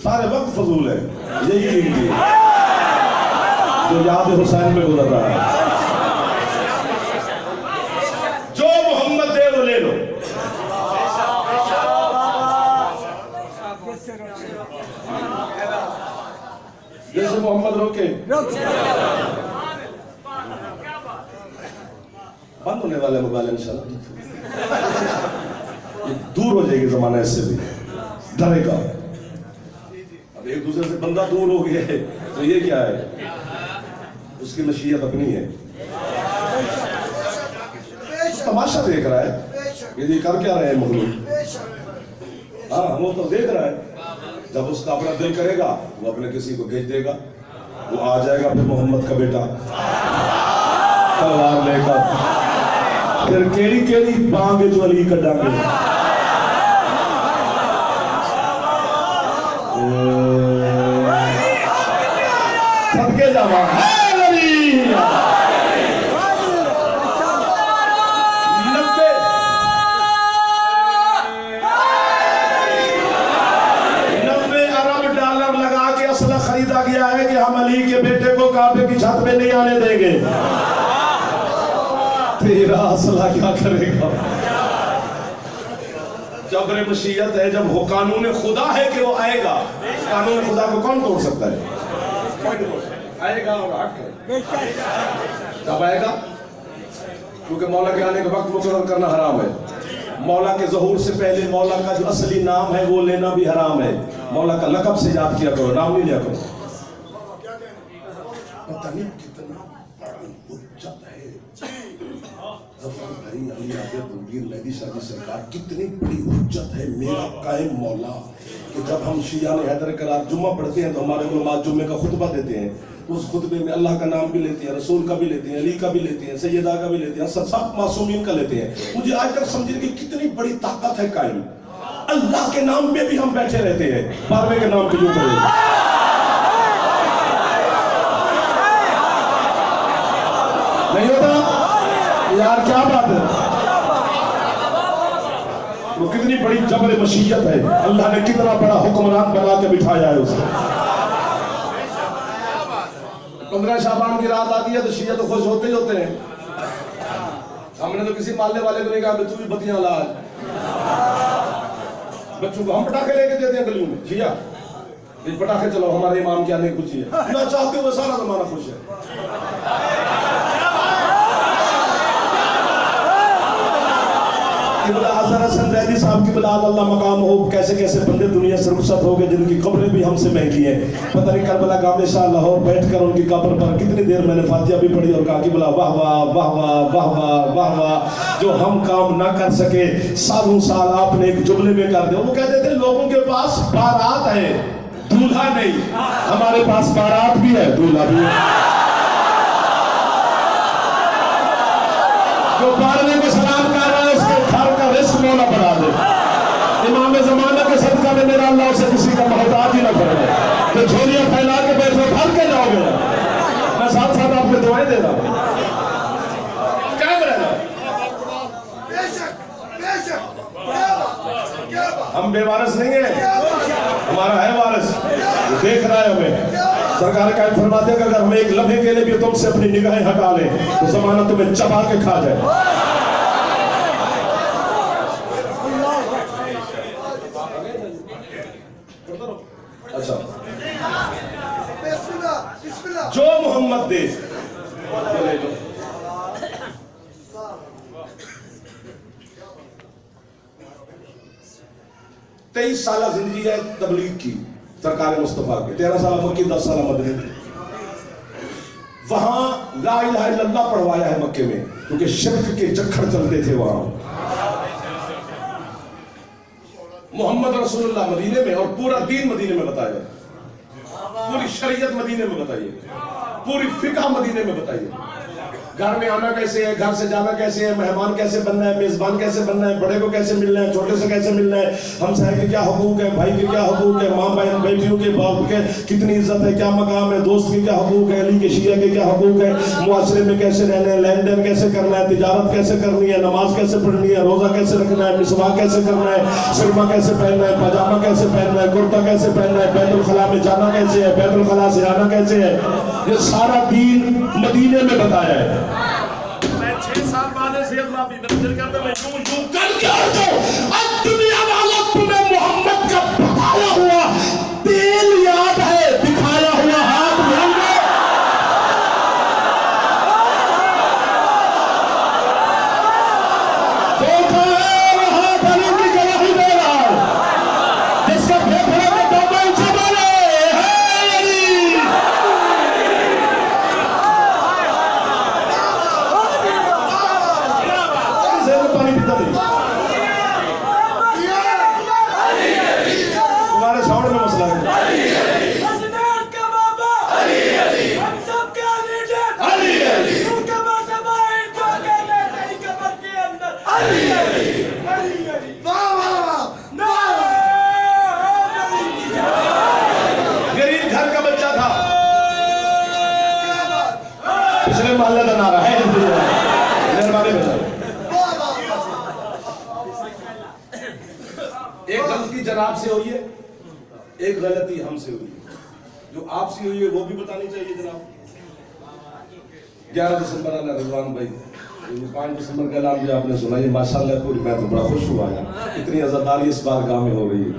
सारे वक्त फजूल है यही कीमती है जो याद हुसैन में गुजर रहा है। जो मोहम्मद दे वो ले लो। जैसे मोहम्मद रोके बंद होने वाले मोबाइल इंशाल्लाह दूर हो जाएगी जमाना इससे भी डरेगा। अब एक दूसरे से बंदा दूर हो गया है तो ये क्या है उसकी मशीयत अपनी है। तमाशा देख रहा है ये कर क्या रहे हैं मखलूक। हाँ वो तो देख रहा है जब उसका अपना दिल करेगा वो अपने किसी को भेज देगा वो आ जाएगा फिर मोहम्मद का बेटा तलवार लेकर फिर केड़ी केड़ी बांगे जो अली कटांगे। सबके जावा खरीदा गया है कि हम अली के बेटे को काबे की छत में नहीं आने देंगे। तेरा असला क्या करेगा। जबरे मशीयत है जब वो कानून खुदा है कि वो आएगा। कानून खुदा को कौन तोड़ सकता है। आएगा और हक है जब आएगा क्योंकि मौला के आने का वक्त मुकर्रर करना हराम है। मौला के ज़हूर से पहले मौला का जो असली नाम है वो लेना भी हराम है। मौला का लक़ब से याद किया करो नाम नहीं लिया करो। पता नहीं कितना बड़ा उच्चत है ज़फ़र भाई अली आबिद मेहदी शादी सरकार कितनी बड़ी उच्चत है मेरा कायम मौला कि जब हम शियान हैदर करार जुम्मा पढ़ते हैं तो हमारे उलमा जुम्मे का खुतबा देते हैं तो उस खुतबे में अल्लाह का नाम भी लेते हैं रसूल का भी लेते हैं अली का भी लेते हैं सैयदा का भी लेते हैं सब मासूमीन का लेते हैं। मुझे आज तक समझे कि कितनी बड़ी ताकत है कायम। अल्लाह के नाम पे भी हम बैठे रहते हैं 12वें के नाम पे यूं करें नहीं होता यार क्या बात है। वो कितनी बड़ी जबर मशीयत है। अल्लाह ने कितना बड़ा हुक्मरान बना के बिठाया है उसे। 15 शाबान की रात आती है तो शिया तो खुश होते ही होते हैं। हमने तो किसी मालने वाले को नहीं कहा तू भी बत्तियां ला। बच्चों को हम पटाखे लेके देते हैं गलियों में शिया पटाखे चलो हमारे इमाम के आने की खुशी है ना चाहते हुए सारा जमाना खुश है। साहब की बिलाल अल्लाह मकाम हो कैसे कैसे बंदे दुनिया से रुखसत हो गए जिनकी कब्रें भी हमसे महंगी हैं। पता नहीं करबला गामे शाह लाहौर बैठकर उनकी कब्र पर कितनी देर मैंने फातिहा भी पढ़ी और कहा कि बोला वाह वाह वाह वाह वाह वाह वाह वाह जो हम काम ना कर सके सालों साल आपने एक जुमले में कर दिया। वो कहते थे लोगों के पास बारात है दूल्हा नहीं। हमारे पास बारात भी है दूल्हा भी है। जो बारहवें को सलाम कर रहा है उसके घर का रिस्क मौला बढ़ा दे। इमाम ज़माना के सदका में मेरा अल्लाह से किसी का मोहताज ही ना करे। तो झोलियां फैला के बैठो भर के जाओगे। मैं साथ साथ आपको दुआएं दे रहा हूं। क्या बनेगा हम बेवारस नहीं है हमारा है वारिस देख रहा है हमें। सरकार का फरमाते हैं कि अगर हम एक लम्हे के लिए भी तुमसे अपनी निगाहें हटा लें तो ज़माना तुम्हें चबा के खा जाए। अच्छा जो मोहम्मद दे 23 साल जिंदगी है तबलीग की सरकार मुस्तफा की 13 साल मक्की 10 साल मदनी। वहां ला इलाहा इल्लल्लाह पढ़वाया है मक्के में, क्योंकि शिर्क के चक्कर चलते थे वहां। मोहम्मद रसूलुल्लाह मदीने में और पूरा दीन मदीने में बताया, पूरी शरीयत मदीने में बताइए, पूरी फिक़ह मदीने में बताइए। घर में आना कैसे है, घर से जाना कैसे है, मेहमान कैसे बनना है, मेजबान कैसे बनना है, बड़े को कैसे मिलना है, छोटे से कैसे मिलना है, हमसाये के क्या हुकूक है, भाई के क्या हुकूक है, माँ बहन बेटियों के बाप के कितनी इज्जत है, क्या मकाम है, दोस्त के क्या हुकूक है, अली के शिया के क्या हुकूक है, मुआशरे में कैसे रहना है, लेन देन कैसे करना है, तिजारत कैसे करनी है, नमाज कैसे पढ़नी है, रोजा कैसे रखना है, मिसवाक कैसे करना है, सुरमा कैसे पहनना है, पजामा कैसे पहनना है, कुर्ता कैसे पहनना है, बैतुल खला में जाना कैसे है, बैतुल खला से आना कैसे है, ये सारा दीन मदीने में बताया है। 6 साल बाद से अल्लाह भी मंदिर करते मैं यूं करके अब दुनिया वालों तुम्हें मोहम्मद का बताया हुआ तेल याद है, दिखाया हुआ हाथ याद है। देखो वो हाथ अली की गवाही दे रहा है, जिसका फेफड़े में दम चले है अली। पानी पीता नहीं, तुम्हारे साउंड में मसला है। हसनैन का बाबा हम सब का लीडर तू कमर दबाए तो कहने नहीं कमर के अंदर वाह वाह वाह गरीब घर का बच्चा था, पिछले मोहल्ले का नारा है मेहरबानी बता। एक गलती जनाब से हुई है, एक गलती हमसे हुई है, जो आपसे हुई है वो भी बतानी चाहिए जनाब। 11 दिसंबर आना रिजवान भाई, 5 दिसंबर का ऐलान भी आपने सुना, ये माशाल्लाह पूरी, मैं तो बड़ा खुश हुआ यार, इतनी अज़ादारी इस बार गांव में हो रही है।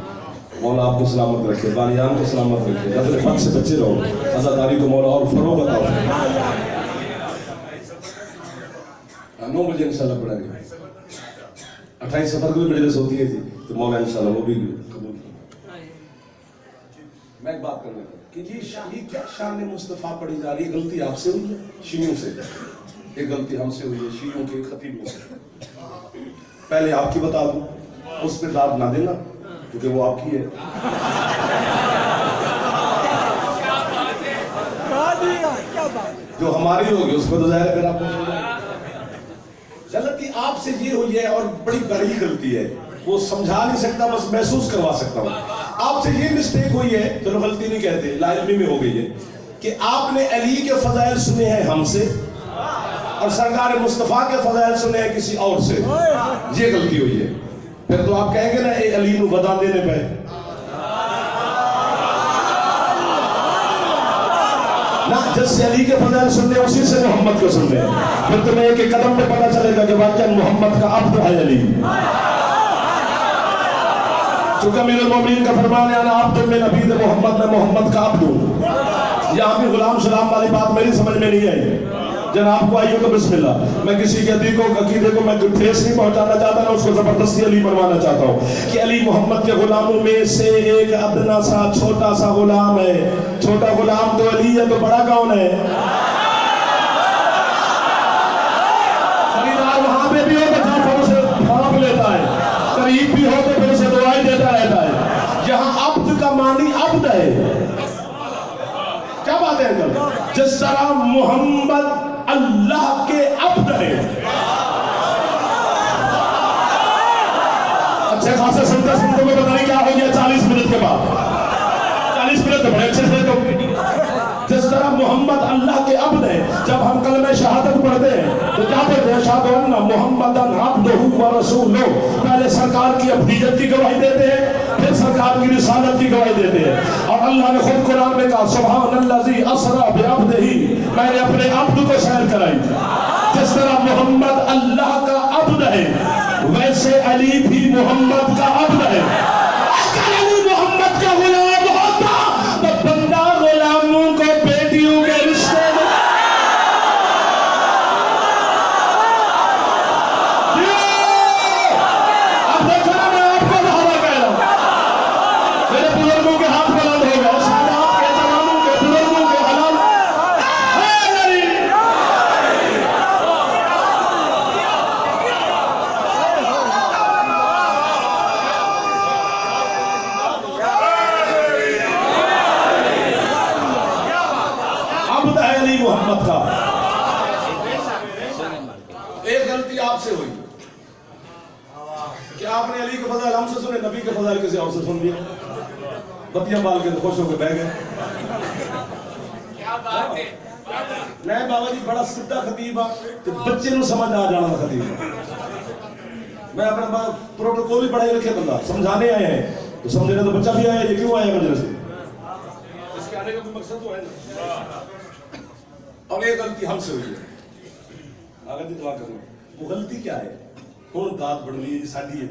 मौला आपको सलामत रखे, बालियान को सलामत रखे, अपने पद से बचे रहो, अज़ादारी को मौला और फरोग बताओ। 9 बजे इंशाल्लाह पढ़ेंगे, 28 सफर को भी मजलिस होती है थी, तो मौला इंशाल्लाह वो भी कबूल करें। मैं एक बात करने लगा कि ये क्या शान मुस्तफ़ा पढ़ी जा रही है, गलती आपसे हुई है शियों से, एक गलती हमसे हुई है शियों के खतीबों से। पहले आपकी बता दूं, उस पर दाद ना देना क्योंकि वो आपकी है। जो हमारी होगी उसको तो जाहिर फिर आपको गलती आपसे ये हुई है, और बड़ी बड़ी गलती है, वो समझा नहीं सकता, बस महसूस करवा सकता हूँ। आपसे ये मिस्टेक हुई है, चलो गलती नहीं कहते, लाइल्मी में हो गई है, कि आपने अली के फजाइल सुने हैं हमसे और सरकार मुस्तफ़ा के फजाइल सुने हैं किसी और से, ये गलती हुई है। फिर तो आप कहेंगे ना ए अली नू वदा देने पे, ना जिससे अली के फजाइल सुनने उसी से मोहम्मद को सुनने, फिर तुम्हें एक एक कदम में पता चलेगा कि वाकई मोहम्मद का अब्द है अली। चूंकि अमीरुल मोमिनीन का फरमान है, ना अब्दुल मिन अबीद मोहम्मद, मैं मोहम्मद का अब्द हूं। यहाँ भी गुलाम सलाम वाली बात मेरी समझ में नहीं आई, जनाब को आइयो तो बिस्मिल्लाह, मैं किसी के अकीदे को मैं ठेस नहीं पहुंचाना चाहता, ना उसको जबरदस्ती अली बनवाना चाहता हूँ कि अली मोहम्मद के गुलामों में से एक अदना सा छोटा सा गुलाम है। छोटा गुलाम तो अली है, तो बड़ा कौन है? खरीदार वहां पे भी हो तो जाफर उसे भाप लेता है, करीब भी हो तो फिर उसे दुआएं देता रहता है। यहाँ अब्द का मानी अब्द है, क्या बात है अंकल? जिस तरह मोहम्मद अल्लाह के अब्द है, अच्छे खासे सुनते सुनते में पता नहीं क्या हो गया 40 मिनट के बाद, 40 मिनट तो बड़े अच्छे से तो जिस तरह मोहम्मद अल्लाह के अब्द है। जब हम कलमे शहादत पढ़ते हैं तो क्या पढ़ते हैं? अशहदु अन्ना मुहम्मदन अब्दुहु व रसूलुहु। पहले सरकार की अब्दियत की गवाही देते हैं, फिर सरकार की रिसालत की गवाही देते हैं। और अल्लाह ने खुद कुरान में कहा सुब्हानल्लाज़ी असरा बिअब्दिही, मैंने अपने अब्द को सैर कराई। जिस तरह मोहम्मद अल्लाह का अब्द है, वैसे अली भी मोहम्मद का अब्द है। अगर अली मोहम्मद का गुलाम होता तो बंदा गुलामों को बेटियों के रिश्ते में अब देखो ना, मैं आपको बहाना कह रहा हूं, मेरे बुजुर्गों के हाथ बुलंद हो गए, सादात के, तमामों के, बुजुर्गों के हलाल है अली। गलती आपसे हुई कि आपने अली के फजाइल हमसे सुने, नबी के फजाइल किसी और से सुन लिया, बतिया बाल के तो खुश होकर बह गए। नहीं बाबा जी बड़ा सीधा खतीब आ, तो बच्चे ਨੂੰ समझ आ जाना खतीब। मैं अपना प्रोटोकॉल ही पढ़े लिखे बंदा, समझाने आए हैं तो समझने तो बच्चा भी आया, ये क्यों आया मजलिस से? इसके आने का कोई मकसद तो है ना। और ये गलती हमसे हुई है, आगे भी दुआ करो। वो गलती क्या है? कौन दाद बढ़ रही है साड़ी है।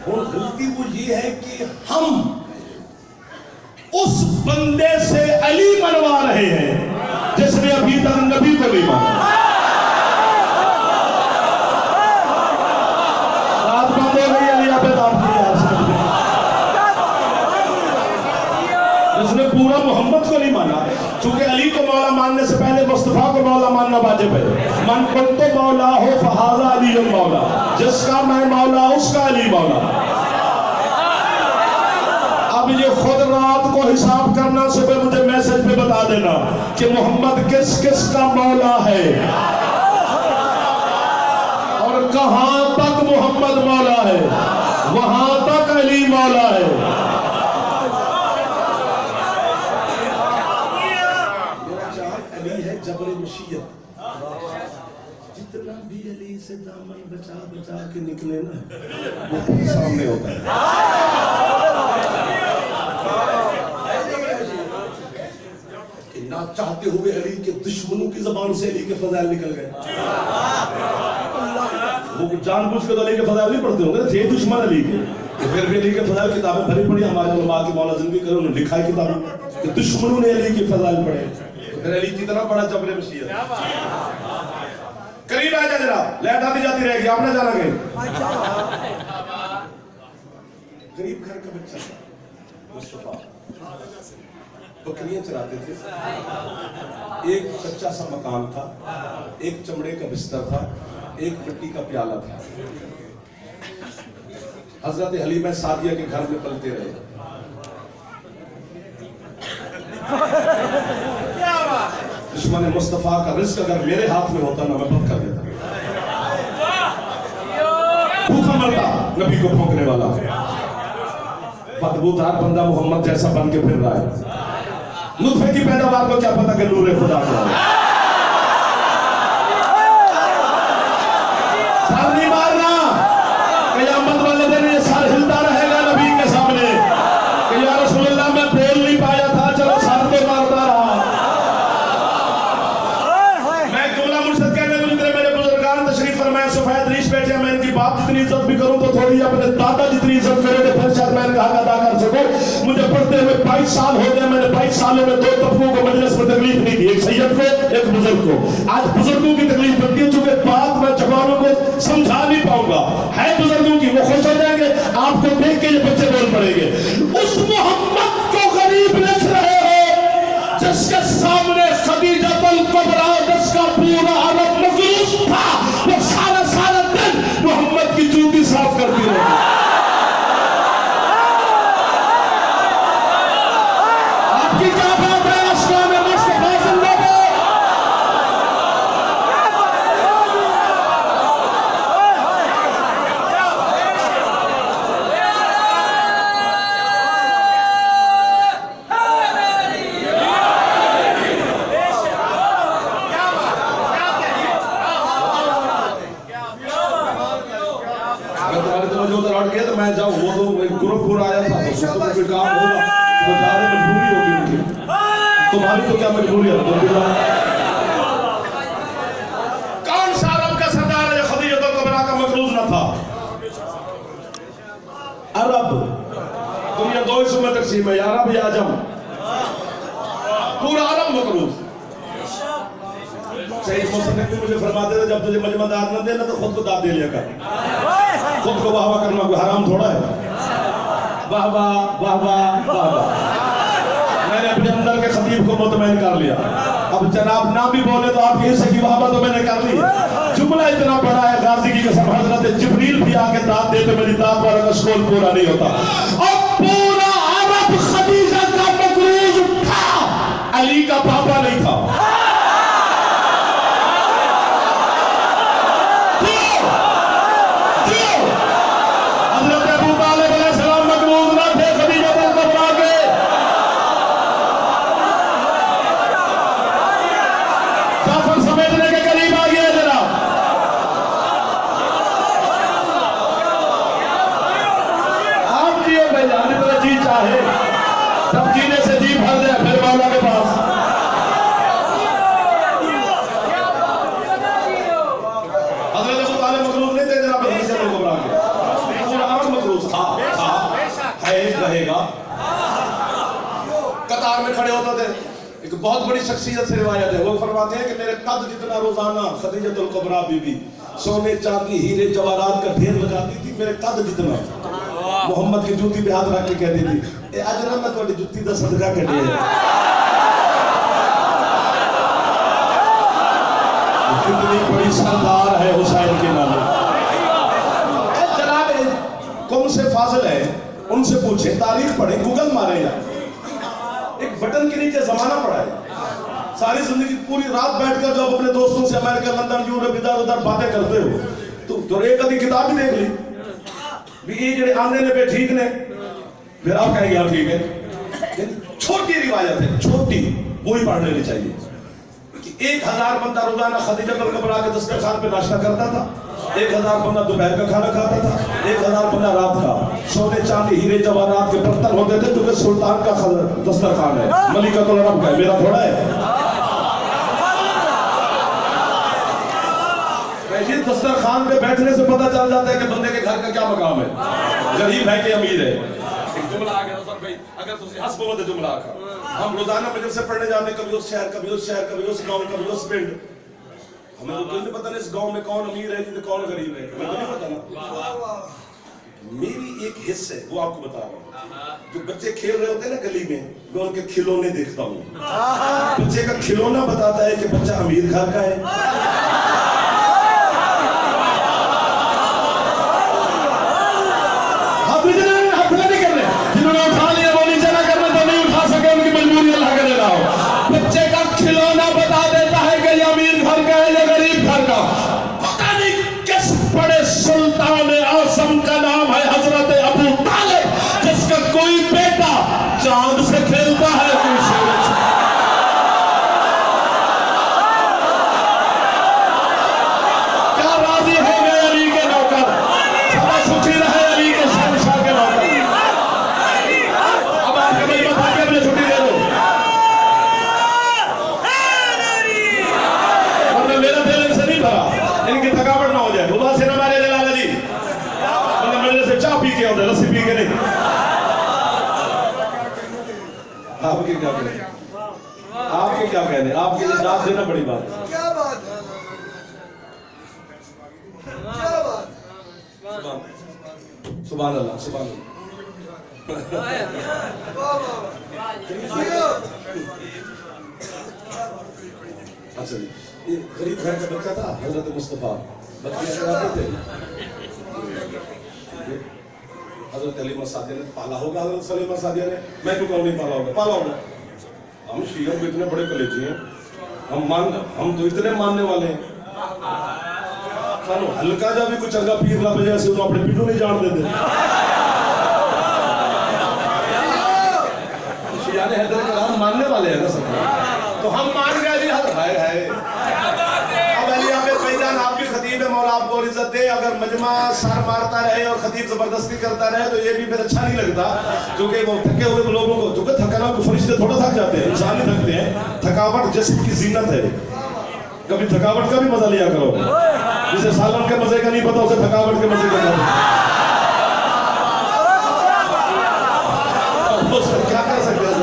और गलती वो ये है कि हम उस बंदे से अली मनवा रहे हैं जिसने अभी तक नबी को नहीं माना। रात बंद हो गई, अली पे दाद जिसने पूरा मोहम्मद को नहीं माना। चूंकि अली को मौला मानने से पहले मुस्तफा को मौला मानना वाजिब है। मन कुंतु मौला हो फहाजा अली मौला, जिसका मैं मौला उसका अली मौला। अब ये खुद रात को हिसाब करना, सुबह मुझे मैसेज पे बता देना कि मोहम्मद किस किस का मौला है और कहां तक मोहम्मद मौला है, वहां तक अली मौला है। मेरा चार अली है, जबरे मशीयत। जितना भी अली से दामन बचा बचा के निकले ना, वो सामने होता है। ना चाहते हुए अली के दुश्मनों की जबान से अली के फजाइल निकल गए। वो जानबूझ के तो अली के फजाइल नहीं पढ़ते होंगे, थे दुश्मन अली के, तो फिर भी अली के फजाइल किताबें भरी पड़ी। हमारे उलमा की मौला जिंदगी करो, उन्होंने लिखा है किताबें कि दुश्मनों ने अली के फजाइल पढ़े, तो फिर अली कितना बड़ा जबरे मशीयत। करीब आ जा जरा, लाइट आती जाती रहेगी, आपने जाना कहीं। गरीब घर का बच्चा मुस्तफा बकरियां चराते थे। एक कच्चा सा मकान था, एक चमड़े का बिस्तर था, एक मिट्टी का प्याला था। हजरत हलीमा सादिया के घर में पलते रहे। दुश्मन मुस्तफा का रिस्क अगर मेरे हाथ में होता ना, मैं बंद कर देता। भूखा मरता नबी को भोंकने वाला, बदबूदार बंदा मोहम्मद जैसा बन के फिर रहा है। नुत्फे की पैदावार को क्या पता कि नूर खुदा क्या है। सर नहीं मारना, क़यामत वाले दिन ये सर हिलता रहेगा नबी के सामने कि या रसूलल्लाह मैं बोल नहीं पाया था, चलो सर तो मारता रहा। मैं जुमला मुर्शद कहने लगे, मेरे बुजुर्गान तशरीफ फरमाए, सफेद रीश बैठे, मैं इनकी बाप जितनी इज्जत भी करूं तो थोड़ी अपने दादा जितनी इज्जत करो तो फिर शायद मैं इनका हक अदा कर सकूं। मुझे पढ़ते हुए 22 साल हो गए, मैंने 22 सालों में 2 तबकों को मजलिस में तकलीफ नहीं दी, एक सैयद को एक बुजुर्ग को। आज बुजुर्गों की तकलीफ बनती है, चूंकि बात मैं जवानों को समझा नहीं पाऊंगा, है बुजुर्गों की, वो खुश हो जाएंगे, आपको देख के ये बच्चे बोल पड़ेंगे। उस मोहम्मद को गरीब लिख रहे हो जिसके सामने खदीजतुल कुबरा, जिसका पूरा अरब मखलूक था, वो सारा सारा दिन मोहम्मद की जूती साफ करती रही। मैं जाऊं, वो तो ग्रुप पूरा आया था, तो कोई काम होगा तो सारे मजबूरी होगी उनकी। तुम्हारी तो क्या मजबूरी है? कौन सा अरब का सरदार है जो खदीजतुल कुबरा का मखलूज न था? अरब दुनिया 2 हिस्सों में तकसीम है, अरब या आजम, पूरा अरब मखलूज। सही मुसन्निफ भी मुझे फरमाते थे, जब तुझे मजमा दाद न देना तो खुद को दाद दे लिया कर। खुद को वाह वाह करना कोई हराम थोड़ा है। वाह वाह वाह वाह वाह वाह। मैंने अपने अंदर के खतीब को मुतमईन कर लिया। अब जनाब ना भी बोले तो आपके हिस्से की वाह वाह तो मैंने कर ली। जुमला इतना बड़ा है, गाजी की कसम, हजरत जिब्रील भी आके दाद दे तो मेरी दाद वाला का स्कोर पूरा नहीं होता। और पूरा अरब खदीजा का मखलूज था, अली का पापा नहीं था। में खड़े होते थे। एक बहुत बड़ी शख्सियत से रिवायत है, वो फरमाते हैं कि मेरे कद जितना रोजाना खदीजतुल कुबरा बीबी सोने चांदी हीरे जवाहरात का ढेर लगाती थी, मेरे कद जितना। मोहम्मद की जूती पे हाथ रख के कहती थी, ए अजरा मैं तुम्हारी जूती का सदका कटे कितनी बड़ी सरदार है हुसैन के नाम। जनाब कौन से फाजिल है, उनसे पूछे, तारीख पढ़े, गूगल मारे यार, एक बटन के नीचे जमाना पड़ा है। सारी जिंदगी पूरी रात बैठकर जब अपने दोस्तों से अमेरिका लंदन यूरोप इधर उधर बातें करते हो तो एक आधी किताब ही देख ली भी ये जड़े आंदे ने पे ठीक ने, फिर आप कहेंगे हाँ ठीक है। छोटी रिवायत है, छोटी, वो ही पढ़ लेनी चाहिए कि 1000 बंदा रोजाना खदीजतुल कुबरा के दस्तरखान पे नाश्ता करता था, 1000 बंदा दोपहर का खाना खाता था, 1000 बंदा रात का। सोने चांदी हीरे जवाहरात के बर्तन होते थे जो कि सुल्तान का दस्तरखान है, मलिकतुल अरब का, मेरा थोड़ा है। दस्तरखान पे बैठने से पता चल जाता है कि बंदे के घर का क्या मकाम है, गरीब है कि अमीर है। एक जुमला आ गया सर भाई, अगर तुझे हंस बहुत जुमला आखा, हम रोजाना मजलिस से पढ़ने जाते, कभी उस शहर, कभी उस शहर, कभी उस गांव, कभी उस पिंड। हमें तो कोई नहीं पता ना इस गांव में कौन अमीर है तो कौन गरीब है, हमें तो नहीं पता ना। मेरी एक हिस्सा है वो आपको बता रहा हूँ। जो बच्चे खेल रहे होते हैं ना गली में, मैं उनके खिलौने देखता हूँ। बच्चे का खिलौना बताता है कि बच्चा अमीर घर का है। जिन्होंने उठा लिया वो नीचे ना करने, तो नहीं उठा सके उनकी मजबूरी अल्लाह करे ना हो। बच्चे का खिलौना बता देता है कि ये अमीर घर का है या गरीब घर का। पता नहीं किस बड़े सुल्तान आजम का नाम है हजरत अबू तालिब, जिसका कोई बेटा चांद से खेलता है, कोई सूरज। क्या राजी हो गए अली के नौकर, सदा सुखी रहे अली के शहंशाह के नौकर। अब आपके भाई बता के मुझे छुट्टी दे दो, वरना मेरा दिल इनसे नहीं भरा, इनकी थकावट ना हो जाए। बुला से ना मारे लाला जी, मतलब मेरे से चाय पी के होते, लस्सी पी के नहीं। आपके क्या कहने, आपके क्या कहने, आपके लिए दाद देना बड़ी बात है। क्या बात है, क्या बात। सुभान अल्लाह, सुभान अल्लाह। अच्छा जी, ये गरीब घर का बच्चा था, हजरत मुस्तफा बच्चे कराते थे। हजरत अलीमा सादिया ने पाला होगा, हजरत सलीमा सादिया ने, मैं तो कहूँ नहीं पाला होगा, पाला होगा। हम शिया को इतने बड़े कलेजी हैं, हम तो इतने मानने वाले हैं, हल्का जा भी कुछ चंगा पीर ला बजा से अपने पीठों नहीं जान देते। शिया ने हैदर का हम मानने वाले हैं ना सब, तो हम मान गए जी। हाय हाय, अब अली आमिर भाईजान आप भी खतीब है, मौला आपको और इज्जत दे। अगर मजमा सर मारता रहे और खतीब जबरदस्ती करता रहे तो ये भी फिर अच्छा नहीं लगता, क्योंकि वो थके हुए लोगों को, जो कि थकाना को फरिश्ते थोड़ा थक जाते हैं, इंसान ही थकते हैं। थकावट जिस्म की जीनत है, कभी थकावट का भी मजा लिया करो। जिसे सालन के मजे का नहीं पता उसे थकावट के मजे का क्या कर सकते हैं।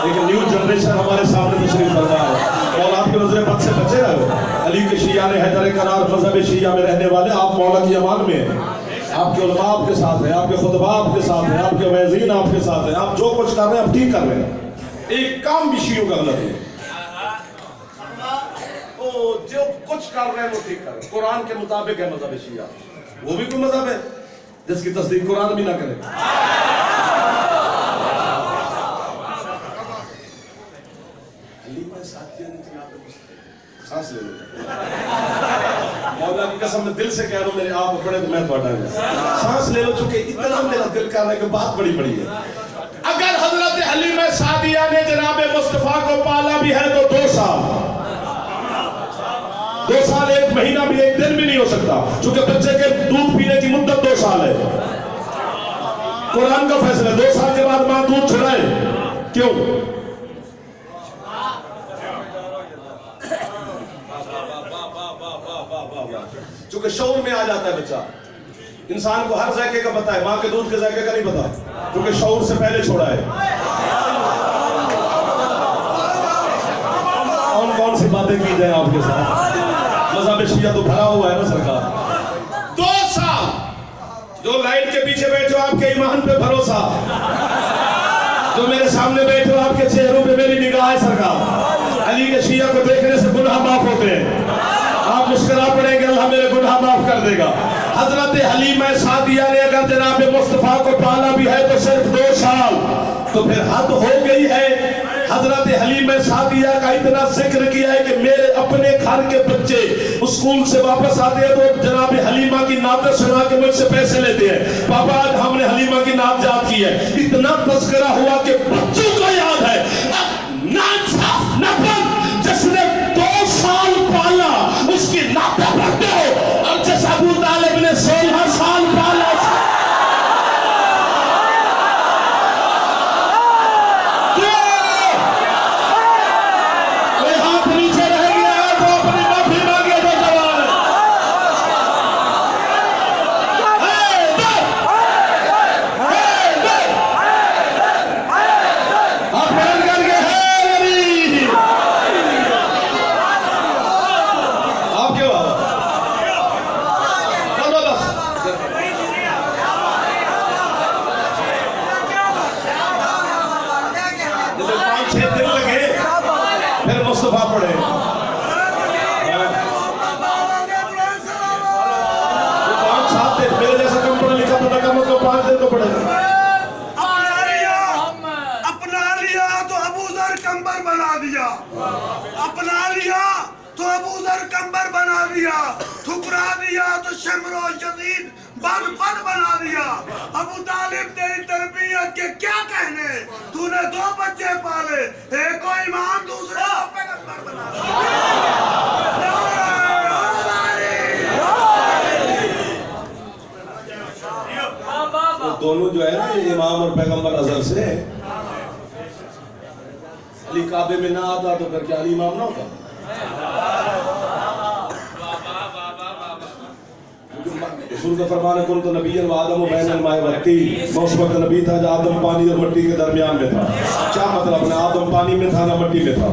एक न्यू जनरेशन हमारे सामने तशरीफ फरमा है, और आपके नजर पद से बचे रहो। अली के शिया ने हैदर करार मजहब शिया में रहने वाले, आप मौला की अमान में हैं, आपके उलमा आपके साथ है, आपके खुतबा आपके साथ है, आपके वज़ीन आपके साथ है। आप जो कुछ कर रहे हैं आप ठीक कर रहे हैं, एक काम भी शियों का गलत है। तो जो कुछ कर रहे हैं वो ठीक कर रहे हैं, कुरान के मुताबिक है मजहब शिया। वो भी कोई मजहब है जिसकी तस्दीक कुरान भी ना करे। सांस ले लो, मौला की कसम में दिल से कह रहा हूं, मेरे आप पढ़े तो मैं पढ़ा सांस ले लो, चूंकि इतना मेरा दिल कर रहा है कि बात बड़ी बड़ी है। अगर हजरत हलीमा सादिया ने जनाब मुस्तफा को पाला भी है तो 2 साल, 2 साल 1 महीना भी 1 दिन भी नहीं हो सकता, क्योंकि बच्चे के दूध पीने की मुद्दत 2 साल है। कुरान का फैसला 2 साल के बाद मां दूध छुड़ाए, क्यों? क्योंकि शौर में आ जाता है बच्चा, इंसान को हर जायके का पता है, माँ के दूध के जायके का नहीं पता, क्योंकि शऊर से पहले छोड़ा है। कौन कौन सी बातें की जाए आपके साथ, मज़हब शिया तो भरा हुआ है ना सरकार। 2 साल जो लाइट के पीछे बैठे हो आपके ईमान पे भरोसा, जो मेरे सामने बैठे हो आपके चेहरों पे मेरी निगाह है सरकार। अली के शिया को देखने से गुनाह माफ होते हैं, आप मुस्कुरा पड़ेंगे, अल्लाह मेरे गुनाह माफ कर देगा। हजरत हलीमा सादिया ने अगर जनाब मुस्तफा को पाला भी है तो सिर्फ 2 साल, तो फिर हद हो गई है। हजरत हलीमा सादिया का इतना जिक्र किया है कि मेरे अपने घर के बच्चे स्कूल से वापस आते हैं तो जनाब हलीमा की नात सुना के मुझसे पैसे लेते हैं, पापा आज हमने हलीमा की नात याद की है। इतना तस्करा हुआ कि बच्चों को याद है। जिसने 2 साल पाला उसकी नाते पढ़ते हो, और जिस अबू तालिब ने 16 साल पाला कोई हाथ नीचे रह गया है तो अपनी माफी मांगे तो जवान आप बंद करके मुस्तफा पढ़े। 5-7 दिन मेरे जैसा कम पढ़ा लिखा था, कम तो 5 दिन तो पढ़ेगा। अपना लिया तो अबू जर कंबर बना दिया, अपना लिया तो अबू जर कंबर बना दिया, ठुकरा दिया तो शमरो यजीद बद बना दिया। अबू तालिब तेरी तरबियत के क्या कहने, तूने 2 बच्चे पाले, एक को इमाम दूसरा पैगंबर बना वो दोनों जो है ना इमाम और पैगंबर अजल से। अली काबे में ना आता तो फिर क्या अली इमाम ना होता? रसूल का फरमान है कुन तो नबीयन व आदम बैनल माए वत्ती, मैं उस वक्त नबी था जब आदम पानी और मिट्टी के दरमियान में था। क्या मतलब, ना आदम पानी में था ना मिट्टी में था,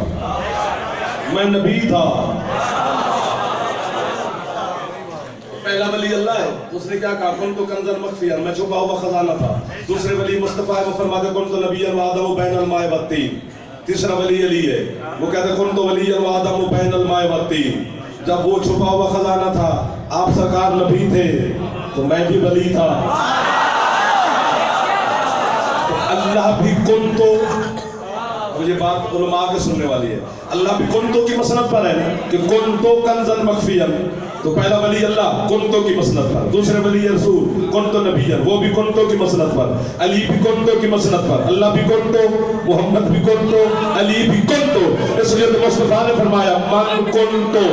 मैं नबी था। पहला वली अल्लाह है, उसने क्या कहा कुन तो कंजर मख्फियन, मैं छुपा हुआ खजाना था। दूसरे वली मुस्तफा है, वो फरमाते कुन तो नबीयन व आदम बैनल माए वत्ती। तीसरा वली अली है, वो कहते कुन तो वलियन व आदम बैनल माए वत्ती। जब वो छुपा हुआ खजाना था, आप सरकार नबी थे तो मैं भी वली था। तो अल्लाह भी कुन तो, मुझे बात उलमा के सुनने वाली है, अल्लाह भी कुन तो की मसनद पर है कि कुन तो कंजन मख्फियन। तो पहला वली अल्लाह कुन तो की मसनद पर, दूसरे वली रसूल कुन तो नबीयन, वो भी कुन तो की मसनद पर, अली भी कुन तो की मसनद पर, अल्लाह भी कुन तो, मोहम्मद भी कुन तो, अली भी कुन तो। इसलिए तो मुस्तफा ने फरमाया मन कुन तो।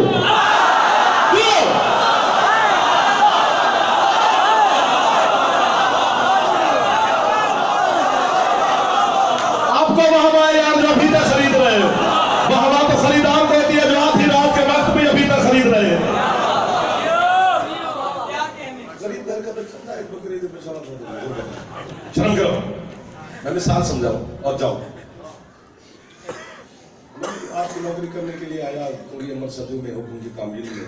आपको वहां यार जो अभी तक खरीद रहे हो, वहां तो खरीदार को दिया जो आधी रात के वक्त भी अभी तक खरीद रहे हैं। शर्म करो, मैं मिसाल समझाऊं और जाओ। आपकी नौकरी करने के लिए आया, क्योंकि अमर सदू में हुक्म की तामील में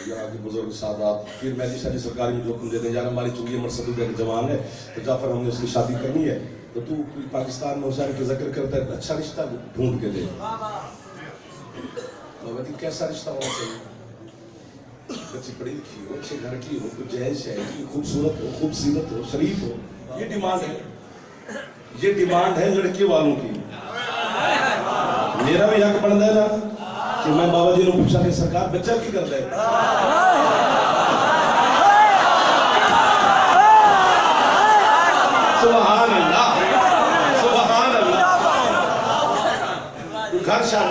यहाँ के बुजुर्ग सादात फिर मेहदी शादी सरकारी में हुक्म देते हैं, यार हमारी चुंगी अमर सदू का जवान है तो जाफर हमने उसकी शादी करनी है, तो तू पाकिस्तान में हुसैन का जिक्र करता है, अच्छा रिश्ता ढूंढ के दे। कैसा रिश्ता होना चाहिए? बच्ची पढ़ी लिखी हो, अच्छे घर की हो, कुछ जैन शहर की, खूबसूरत हो, खूबसीरत हो, शरीफ हो, ये डिमांड है। ये डिमांड है लड़की वालों की। मेरा भी हक बनता है ना कि मैं बाबा जी ने पूछा कि सरकार बच्चा की करता है। सुभान अल्लाह, सुभान अल्लाह। घर शान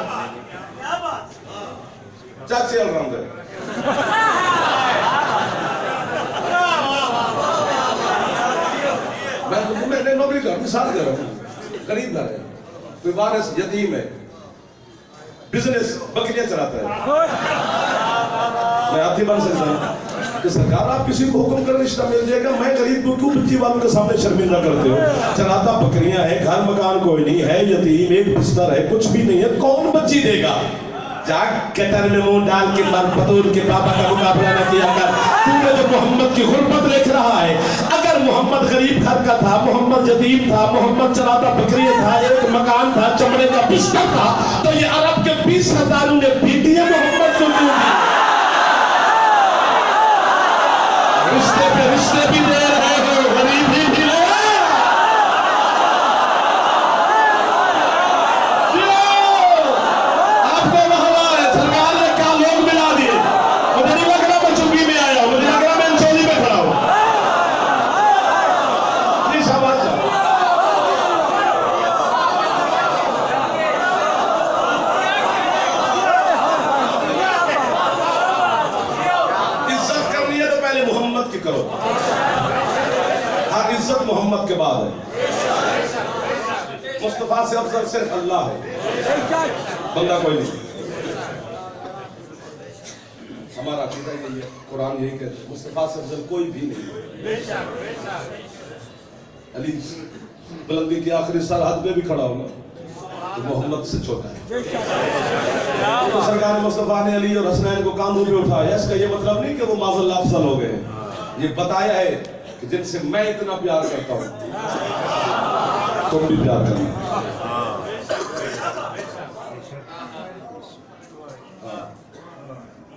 चाचे अलराउंडर मैं नौकरी कर मिसाल दे रहा हूँ, गरीब घर है, कोई वारिस यतीम है, बिजनेस बकरियां चलाता है, मैं हाथी बन सकता हूँ, कि सरकार आप किसी को हुक्म कर रिश्ता मिल जाएगा, मैं गरीब को क्यों बच्ची वालों के सामने शर्मिंदा करते हो? चराता बकरियां हैं, घर मकान कोई नहीं है, यतीम एक बिस्तर है, कुछ भी नहीं है, कौन बच्ची देगा? जाग कतर में मुंह डाल के मर बतूर के बाबा का मुकाबला न किया कर। तूने जो मोहम्मद की गुर्बत लिख रहा है, अगर मोहम्मद गरीब घर का था, मोहम्मद यतीम था, मोहम्मद चराता बकरियां था, एक मकान था, चमड़े का बिस्तर था, तो ये अरब के 20 सरदारों ने पीटिए मोहम्मद को क्यों दी? रिश्ते पे रिश्ते भी दे रहे हो, गरीबी भी ले। आपको महला है, सरकार ने क्या लोग मिला दिए। मुझे नहीं लग रहा मैं चुप्पी में आया हूं, मुझे लग रहा मैं इंचोली में खड़ा हूं। ये शाबाश। इज्जत करनी है तो पहले मोहम्मद की करो। हर इज्जत मोहम्मद के बाद है। मुस्तफा से अफजल सिर्फ अल्लाह है, बंदा कोई नहीं। हमारा अकीदा यही है, कुरान यही कहता है, मुस्तफा से अफजल कोई भी नहीं। अली बुलंदी की आखिरी सरहद पे भी खड़ा होगा तो मोहम्मद से छोटा है। तो सरकार मुस्तफा ने अली और हसनैन को कांधों पे उठाया, इसका ये मतलब नहीं कि वो माज़ल्लाह अफजल हो गए। ये बताया है कि जिनसे मैं इतना प्यार करता हूं तुम भी प्यार करना।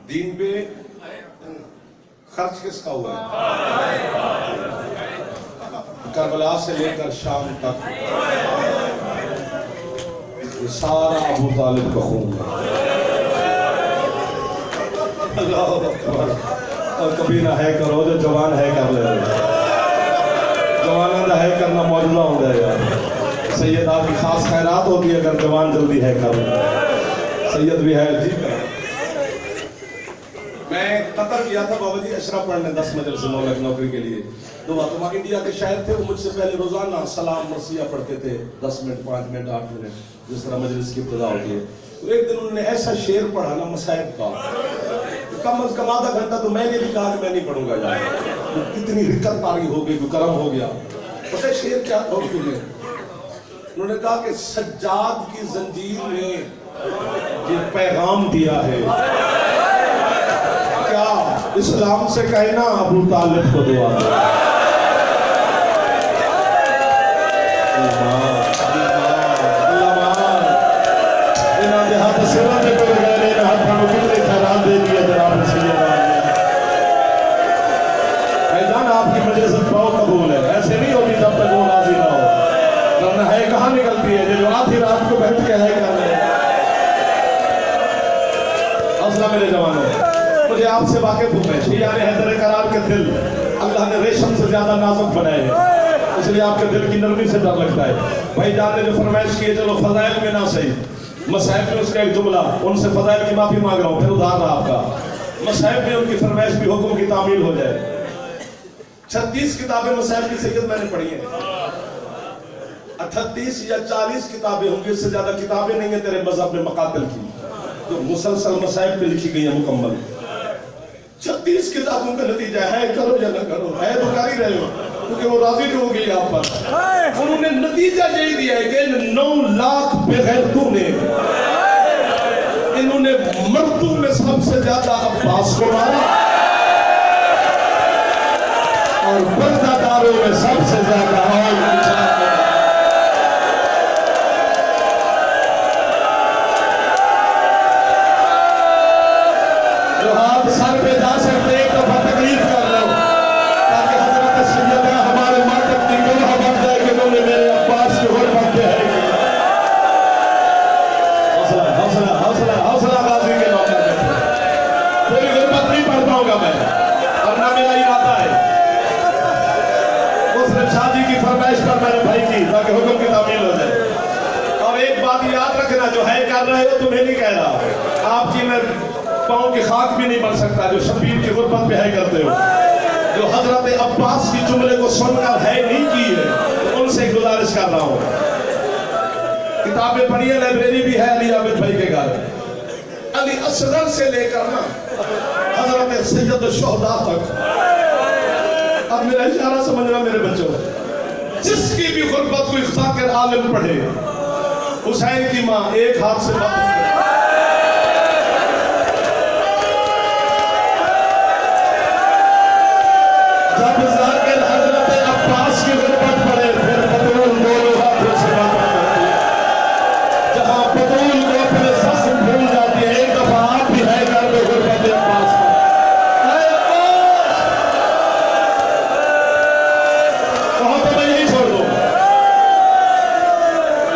दीन पे खर्च किसका हुआ है? करबला से लेकर शाम तक ये सारा अबू तालिब का खून है। अल्लाह अकबर। और कभी ना है करो जो जवान है कर ले, जवाना है करना मौजूदा होता है यार। सैयदा की खास खैरात होती है अगर जवान जल्दी है कर। सैयद भी है जी। मैं कतर गया था बाबा जी अशरा पढ़ने 10 मजलिस मौलक नौकरी के लिए। तो वहाँ इंडिया के शायर थे, वो मुझसे पहले रोजाना सलाम मरसिया पढ़ते थे 10 मिनट 5 मिनट 8 मिनट, जिस तरह मजलिस की इब्तिदा होती है। तो एक दिन उन्होंने ऐसा शेर पढ़ा ना मसाइब का, तो कम अज कम आधा घंटा तो मैंने भी कहा कि मैं नहीं पढ़ूंगा यार, तो कितनी रिकत पारी हो गई, करम हो गया। पता शेर क्या था उन्होंने कहा कि सज्जाद की जंजीर ने ये पैगाम दिया है, क्या इस्लाम से कहना अबू तालिब को दुआ आपकी मजलिस बहुत कबूल है। ऐसे नहीं होती जब तक वो राजी ना हो, वरना है कहाँ निकलती है जो आधी रात को बैठ के है कर रहे। हौसला मेरे जवानों, मुझे आपसे वाकिफ हूं मैं, शियाने हैदर करार के दिल अल्लाह ने रेशम से ज्यादा नाजुक बनाए हैं, इसलिए आपके दिल की नरमी से डर लगता है। भाई जान ने जो फरमाइश की है, चलो फजाइल में ना सही, मसाइब में उसका एक जुमला, उनसे फजाइल की माफी मांग रहा हूँ, फिर उधार रहा आपका। मसाइब में उनकी फरमाइश भी हुक्म की तामील हो जाए। 36 किताबें मसाइब की सैयद मैंने पढ़ी हैं। 38 या 40 किताबें होंगी, इससे ज्यादा किताबें नहीं है तेरे मजहब में मकातिल की, जो मुसलसल मसाइब पे लिखी गई है मुकम्मल। 36 किताबों का नतीजा है, करो या ना करो, है तो कर ही रहे हो, क्योंकि वो राजी नहीं हो गई आप पर। उन्होंने नतीजा यही दिया है कि 9 लाख बेगैरतों ने, इन्होंने मर्दों में सबसे ज्यादा अब्बास को मारा और पर्दादारों में सबसे ज्यादा जो हाथ सर पे जा सकते एक दफा तकलीफ कर लो, ताकि हजरत सैयदा हमारे मातम की गवाह बन जाए कि उन्होंने मेरे अब्बास की गुर्बत के है। हौसला हौसला हौसला हौसला गाजी के नाम पर कोई गुर्बत नहीं पढ़ पाऊंगा मैं, और ना मेरा इरादा है। शादी की फरमाइश पर मेरे भाई की, ताकि हुक्म की तामील हो जाए। और एक बात याद रखना, जो है कर रहे हो तुम्हें नहीं कह रहा, आपकी मैं पाँव की खाक भी नहीं बन सकता जो शबीर की गुर्बत पे है करते हो। जो हजरत अब्बास की जुमले को सुनकर है नहीं की है, तो उनसे गुजारिश कर रहा हूँ, किताबें पढ़िए, लाइब्रेरी भी है अली आबिद भाई के घर। अली असगर से लेकर ना हजरत सैयद शोहदा तक। अब मेरा इशारा समझना मेरे बच्चों, जिसकी भी गुर्बत को इख्तार आलिम पढ़े, हुसैन की माँ एक हाथ से बात जब जाकिर हजरत अब्बास की गुर्बत पड़े, फिर बतूल दोनों हाथों से बात करती है। जहां बतूल को अपने जख्म भूल जाती है, एक दफा आप भी है कर दो गुर्बत अब्बास पर। कहो तो मैं यही छोड़ दूं।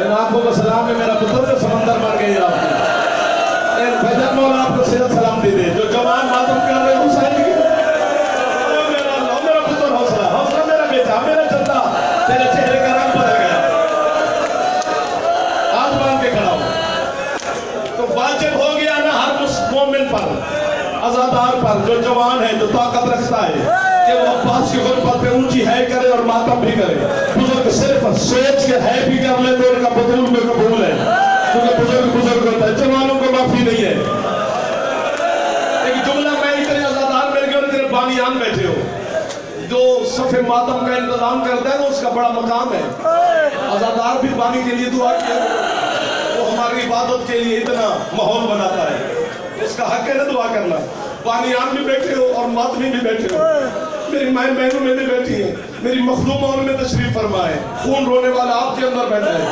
इन आंखों का सलाम है मेरा पुत्र, समंदर बन गई आपकी। फैजल मौला आपको सेहत सलाम दे दे, जो जवान मातम कर रहे हो हुसैन की। मेरा चंदा, तेरे चेहरे का रंग बदल गया, आज बांध के खड़ा हो। तो वाजिब हो गया ना हर उस मोमिन पर, आजादार पर, जो जवान है, जो ताकत रखता है, कि वो अब्बास की गुर्बत पे ऊंची है करे और मातम भी करे। बुजुर्ग सिर्फ सोच के है भी कर ले तो उनका बतूल में कबूल है, क्योंकि बुजुर्ग बुजुर्ग होता है, जवानों को माफी नहीं है। एक जुमला मैं इतने आजादार मिल गए और इतने बानियान बैठे हो, जो सफे मातम का इंतजाम करता है ना, उसका बड़ा मकाम है। आजादार भी बानी के लिए दुआ किया, वो हमारी इबादत के लिए इतना माहौल बनाता है, उसका हक है ना दुआ करना। बानियान भी बैठे हो और मातमी भी बैठे हो, मेरी माए बहनों में भी बैठी है, मेरी मखदूमा उनमें तशरीफ फरमाए। खून रोने वाला आपके अंदर बैठा है,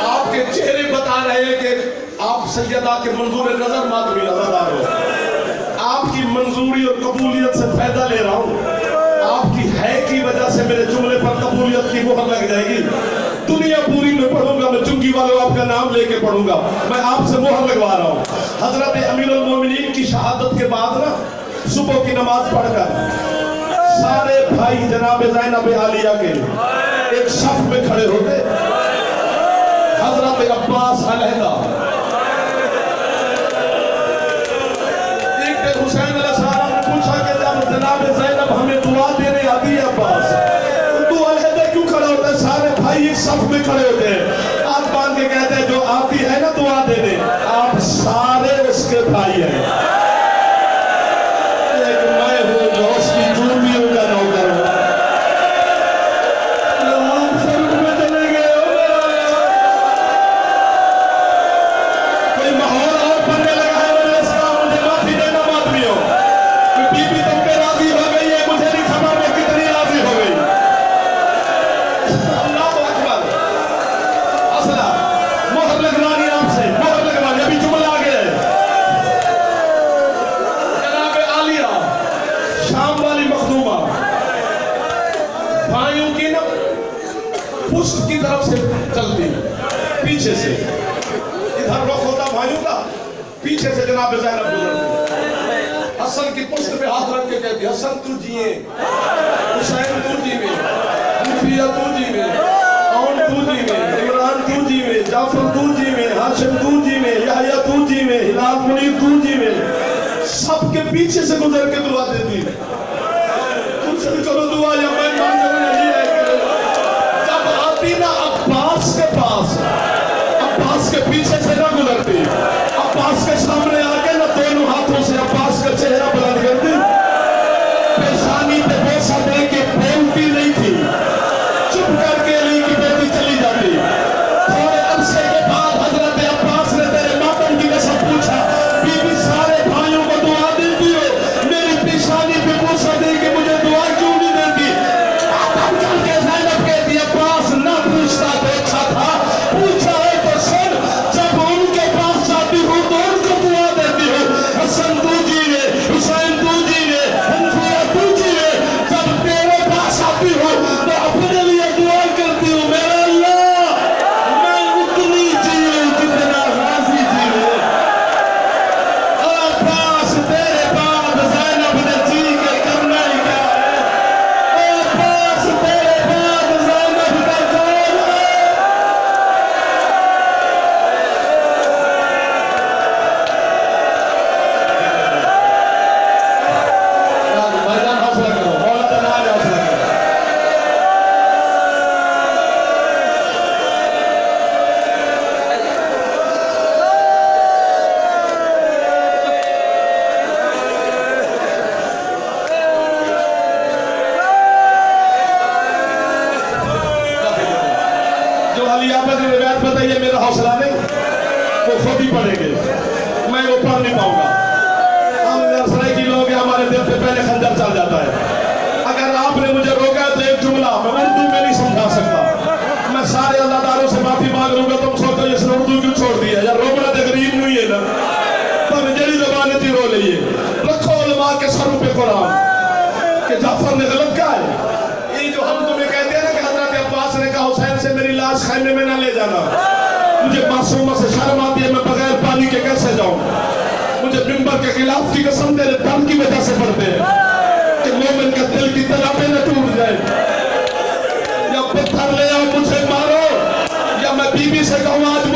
आपके चेहरे बता रहे हैं कि आप सैयदा के मंजूर नजर मातमी आजादार हो। आपकी मंजूरी और कबूलियत से फायदा ले रहा हूँ, आपकी है की वजह से मेरे जुमले पर कबूलियत की मोहर लग जाएगी। दुनिया पूरी में पढ़ूंगा मैं, चुंगी वालों आपका नाम लेके पढ़ूंगा, मैं आपसे मोहर लगवा रहा हूँ। हजरत अमीरुल मोमिनीन की शहादत के बाद ना सुबह की नमाज पढ़कर सारे भाई जनाब ज़ैनब आलिया के एक सफ में खड़े होते, हजरत अब्बास अलहदा, एक दिन हुसैन अलैहिस्सलाम ने पूछा कि जब जनाब ज़ैनब हमें दुआ देने आती है अब्बास, तो तू अलहदा क्यों खड़ा होता है? सारे भाई एक सफ में खड़े होते हैं, आप बांध के कहते हैं जो आती है ना दुआ देने, आप सारे उसके भाई हैं। एक मैं हूं जो उसकी जुर्मियों का नौकर हूं। आप स्वर्ग में चले गए हो, कोई माहौल और बनने लगा है मेरे इस्लाम, मुझे माफी देना मातमियों। बीबी तुम पे राजी हो गई है, मुझे नहीं खबर वो कितनी राजी हो गई। अल्लाहु अकबर। असला मोहर लगवानी आपसे, मोहर लगवानी, अभी जुमला आ गया है। जनाब आलिया शाम वाली मखदूमा भाइयों की ना पुष्ट की तरफ से चलती, पीछे से इधर रुख होता भाइयों का, पीछे से जनाब ज़ैनब गुजरती। हसन की पुष्ट पे हाथ रख के कहती, हसन तू जिए, हुसैन तू जीवे, मुफिया तू जीवे, औन तू जीवे, इमरान तू जीवे, जाफर तू जीवे, हाशिम तू जीवे, याहया तू जीवे, हिलाल मुनीर तू जीवे। सबके पीछे से गुजर के दुआ देती, कुछ भी करो दुआ या मैं मान जाऊं नहीं है। जब आती ना अब्बास के पास, अब्बास के पीछे से ना गुजरती, अब्बास के सामने आके ना दोनों हाथों से अब्बास का चेहरा बुलंद करती, पेशानी पे बोसा दे के बोलती नहीं थी, चुप करके अली की बेटी चली जाती। थोड़े अरसे के बाद हजरत अब्बास ने तेरे मातम की कसम पूछा, बीबी सारे भाइयों को दुआ देती हो, मेरी पेशानी पे बोसा दे के मुझे दुआ क्यों नहीं देती? अली आपद की रिवायत बताइए, मेरा हौसला नहीं, वो खुद ही पढ़ेंगे, मैं वो पढ़ नहीं पाऊंगा। हम नर्सरी की लोग हैं, हमारे दिल पे पहले खंजर चल जाता है। अगर आपने मुझे रोका तो एक जुमला मैं उर्दू में नहीं समझा सकता। मैं सारे अल्लाहदारों से माफी मांग लूंगा। तुम सोचो इसने उर्दू क्यों छोड़ दिया? यार रोकना तो गरीब नहीं है ना, पर जड़ी जबान थी रो ली है। रखो उलमा के सरों पे कुरान कि जाफर ने गलत कहा है। ये जो हम तुम्हें कहते हैं ना कि हजरत अब्बास ने कहा हुसैन से मेरी लाश खैमे में ना ले जाना, मुझे मासूमा से शर्म आती है, मैं बगैर पानी के कैसे जाऊं? मुझे मिंबर के खिलाफ की कसम तेरे दम की वजह से पढ़ते हैं कि मोमिन का दिल की तलाबे न टूट जाए। या पत्थर ले आओ मुझे मारो, या मैं बीबी से कहूँ आज